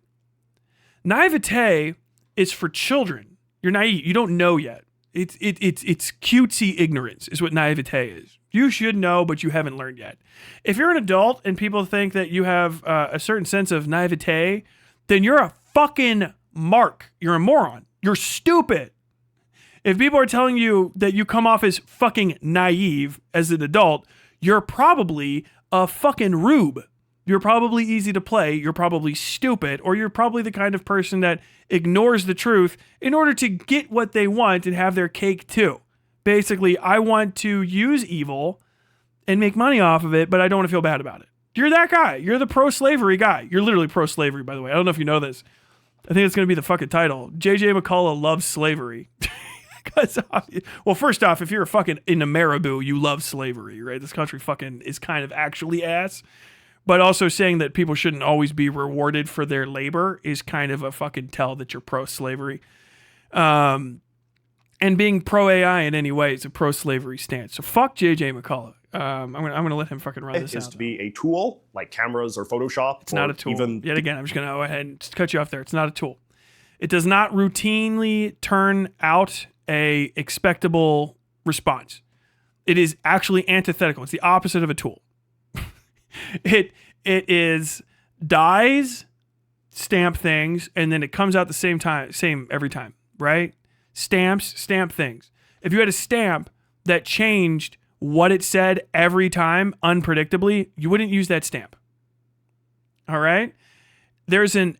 [SPEAKER 2] Naivete is for children. You're naive. You don't know yet. It's cutesy ignorance is what naivete is. You should know, but you haven't learned yet. If you're an adult and people think that you have a certain sense of naivete, then you're a fucking mark. You're a moron. You're stupid. If people are telling you that you come off as fucking naive as an adult, you're probably a fucking rube. You're probably easy to play. You're probably stupid, or you're probably the kind of person that ignores the truth in order to get what they want and have their cake too. Basically, I want to use evil and make money off of it, but I don't want to feel bad about it. You're that guy. You're the pro-slavery guy. You're literally pro-slavery, by the way. I don't know if you know this. I think it's going to be the fucking title. J.J. McCullough loves slavery. Well, first off, if you're in a Marabou, you love slavery, right? This country fucking is kind of actually ass. But also saying that people shouldn't always be rewarded for their labor is kind of a fucking tell that you're pro-slavery. And being pro-AI in any way is a pro-slavery stance. So fuck J.J. McCullough. I'm gonna let him fucking run this out.
[SPEAKER 1] Is to be a tool like cameras or Photoshop.
[SPEAKER 2] It's not a tool. Yet again, I'm just gonna go ahead and just cut you off there. It's not a tool. It does not routinely turn out a expectable response. It is actually antithetical. It's the opposite of a tool. It is dies, stamp things, and then it comes out the same every time, right? Stamp things. If you had a stamp that changed what it said every time unpredictably, you wouldn't use that stamp. All right? there's an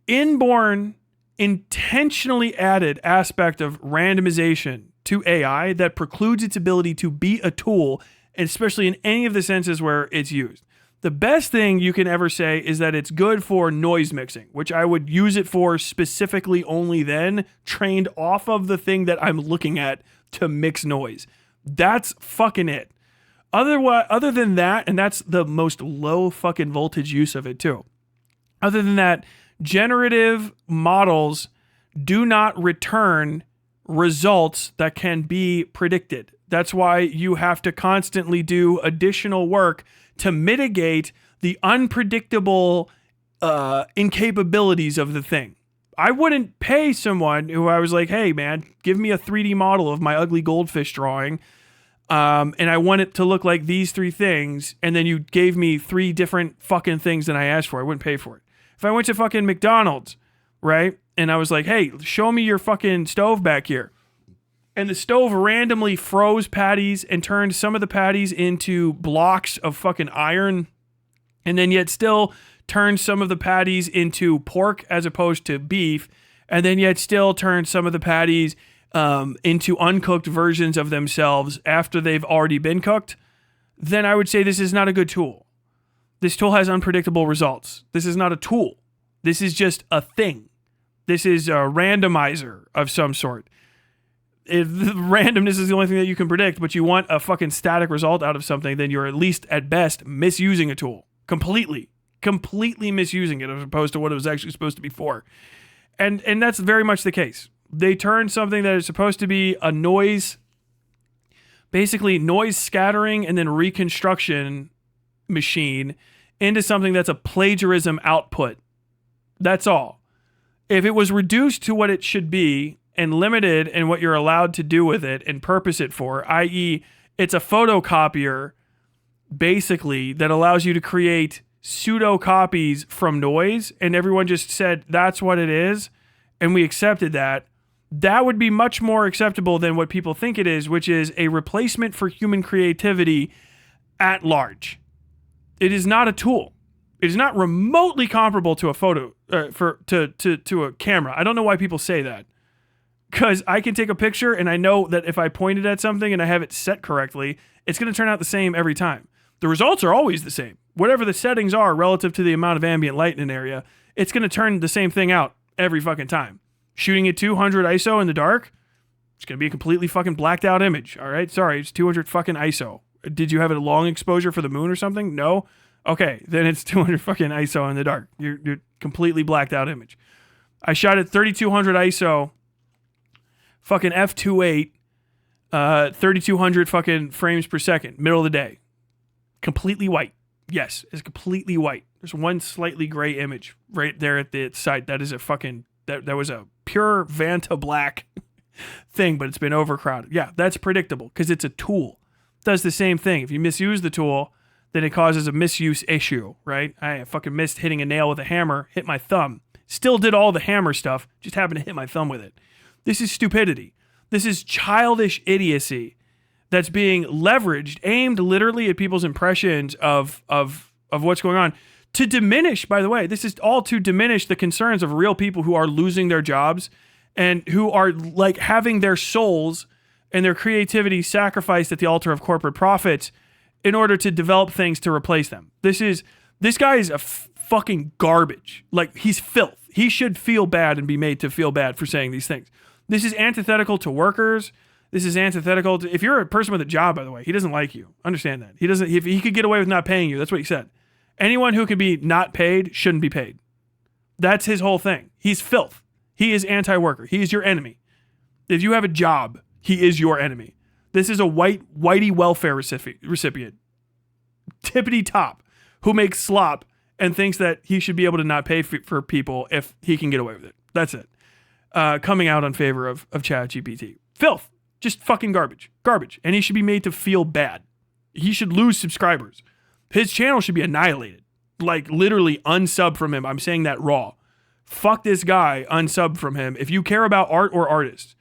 [SPEAKER 2] inborn, intentionally added aspect of randomization to AI that precludes its ability to be a tool, especially in any of the senses where it's used. The best thing you can ever say is that it's good for noise mixing, which I would use it for specifically only then, trained off of the thing that I'm looking at to mix noise. That's fucking it. Other than that, and that's the most low fucking voltage use of it too. Other than that, generative models do not return results that can be predicted. That's why you have to constantly do additional work to mitigate the unpredictable incapabilities of the thing. I wouldn't pay someone who I was like, hey man, give me a 3D model of my ugly goldfish drawing, and I want it to look like these 3 things, and then you gave me 3 different fucking things than I asked for. I wouldn't pay for it. If I went to fucking McDonald's, right, and I was like, hey, show me your fucking stove back here, and the stove randomly froze patties and turned some of the patties into blocks of fucking iron, and then yet still turned some of the patties into pork as opposed to beef, and then yet still turned some of the patties into uncooked versions of themselves after they've already been cooked, then I would say this is not a good tool. This tool has unpredictable results. This is not a tool. This is just a thing. This is a randomizer of some sort. If the randomness is the only thing that you can predict, but you want a fucking static result out of something, then you're at least at best misusing a tool completely misusing it as opposed to what it was actually supposed to be for. And that's very much the case. They turn something that is supposed to be a noise, basically noise scattering and then reconstruction machine, into something that's a plagiarism output. That's all. If it was reduced to what it should be and limited in what you're allowed to do with it and purpose it for, i.e., it's a photocopier, basically, that allows you to create pseudo copies from noise, and everyone just said that's what it is, and we accepted that, that would be much more acceptable than what people think it is, which is a replacement for human creativity at large. It is not a tool. It is not remotely comparable to a photo, to a camera. I don't know why people say that. Because I can take a picture and I know that if I point it at something and I have it set correctly, it's going to turn out the same every time. The results are always the same. Whatever the settings are relative to the amount of ambient light in an area, it's going to turn the same thing out every fucking time. Shooting at 200 ISO in the dark, it's going to be a completely fucking blacked out image. All right. Sorry. It's 200 fucking ISO. Did you have a long exposure for the moon or something? No. Okay. Then it's 200 fucking ISO in the dark. You're completely blacked out image. I shot at 3200 ISO, fucking f2.8, 3200 fucking frames per second, middle of the day. Completely white. Yes, it's completely white. There's one slightly gray image right there at the site. That is a fucking, that was a pure Vanta black thing, but it's been overcrowded. Yeah, that's predictable because it's a tool. It does the same thing. If you misuse the tool, then it causes a misuse issue, right? I fucking missed hitting a nail with a hammer, hit my thumb. Still did all the hammer stuff, just happened to hit my thumb with it. This is stupidity. This is childish idiocy that's being leveraged, aimed literally at people's impressions of what's going on. To diminish, by the way, this is all to diminish the concerns of real people who are losing their jobs and who are like having their souls and their creativity sacrificed at the altar of corporate profits in order to develop things to replace them. This guy is a fucking garbage. Like, he's filth. He should feel bad and be made to feel bad for saying these things. This is antithetical to workers. This is antithetical to, if you're a person with a job, by the way, he doesn't like you. Understand that. He doesn't, if he could get away with not paying you, that's what he said. Anyone who could be not paid shouldn't be paid. That's his whole thing. He's filth. He is anti-worker. He is your enemy. If you have a job, he is your enemy. This is a whitey welfare recipient. Tippity top, who makes slop and thinks that he should be able to not pay for people if he can get away with it. That's it. Coming out on favor of ChatGPT. Filth. Just fucking garbage. Garbage. And he should be made to feel bad. He should lose subscribers. His channel should be annihilated. Like, literally unsub from him. I'm saying that raw. Fuck this guy, unsub from him. If you care about art or artists,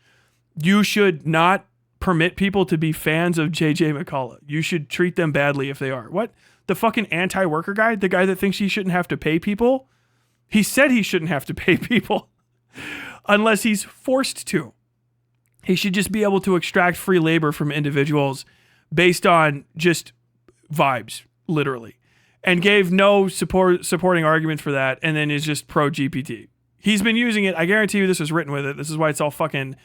[SPEAKER 2] you should not permit people to be fans of JJ McCullough. You should treat them badly if they are. What? The fucking anti-worker guy? The guy that thinks he shouldn't have to pay people? He said he shouldn't have to pay people unless he's forced to. He should just be able to extract free labor from individuals based on just vibes, literally, and gave no supporting argument for that, and then is just pro GPT. He's been using it. I guarantee you this was written with it. This is why it's all fucking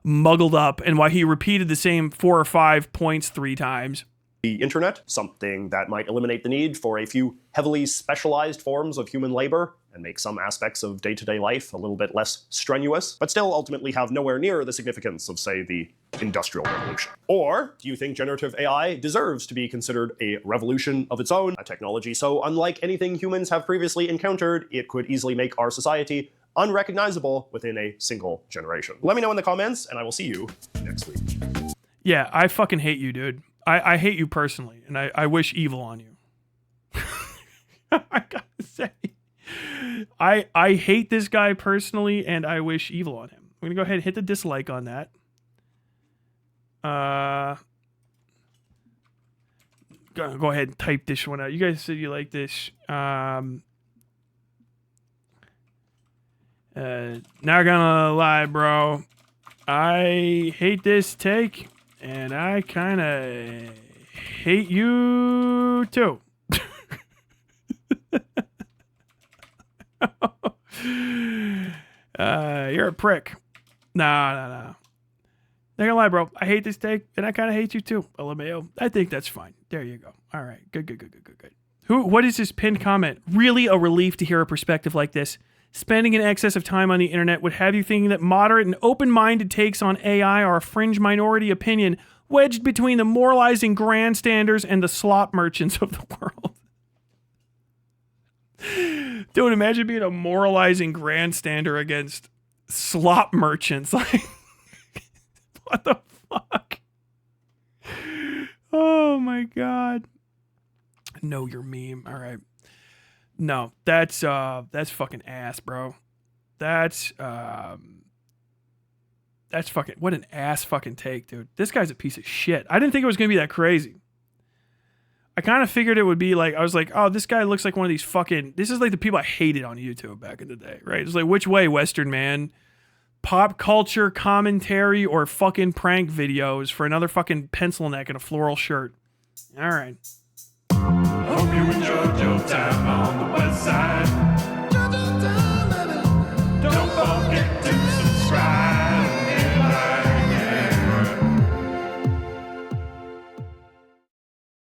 [SPEAKER 2] muggled up and why he repeated the same 4 or 5 points 3 times.
[SPEAKER 1] The internet, something that might eliminate the need for a few heavily specialized forms of human labor and make some aspects of day-to-day life a little bit less strenuous, but still ultimately have nowhere near the significance of, say, the Industrial Revolution. Or do you think generative AI deserves to be considered a revolution of its own, a technology so unlike anything humans have previously encountered, it could easily make our society unrecognizable within a single generation? Let me know in the comments, and I will see you next week.
[SPEAKER 2] Yeah, I fucking hate you, dude. I hate you personally, and I wish evil on you. I gotta say. I hate this guy personally, and I wish evil on him. I'm gonna go ahead and hit the dislike on that. Go ahead and type this one out. You guys said you like this. Not gonna lie, bro. I hate this take, and I kind of hate you too. You're a prick. Nah. Not gonna lie, bro. I hate this take, and I kind of hate you too, LMAO. I think that's fine. There you go. All right. Good. What is this pinned comment? Really a relief to hear a perspective like this. Spending an excess of time on the internet would have you thinking that moderate and open-minded takes on AI are a fringe minority opinion wedged between the moralizing grandstanders and the slop merchants of the world. Dude, imagine being a moralizing grandstander against slop merchants. Like, what the fuck? Oh my God. Know your meme. All right. No, that's fucking ass, bro. That's fucking, what an ass fucking take, dude. This guy's a piece of shit. I didn't think it was gonna be that crazy. I kind of figured it would be like, I was like, oh, this guy looks like one of these fucking, this is like the people I hated on YouTube back in the day, right? It's like, which way, Western man? Pop culture commentary or fucking prank videos for another fucking pencil neck and a floral shirt. All right.
[SPEAKER 3] Hope you enjoyed your time on the Westside.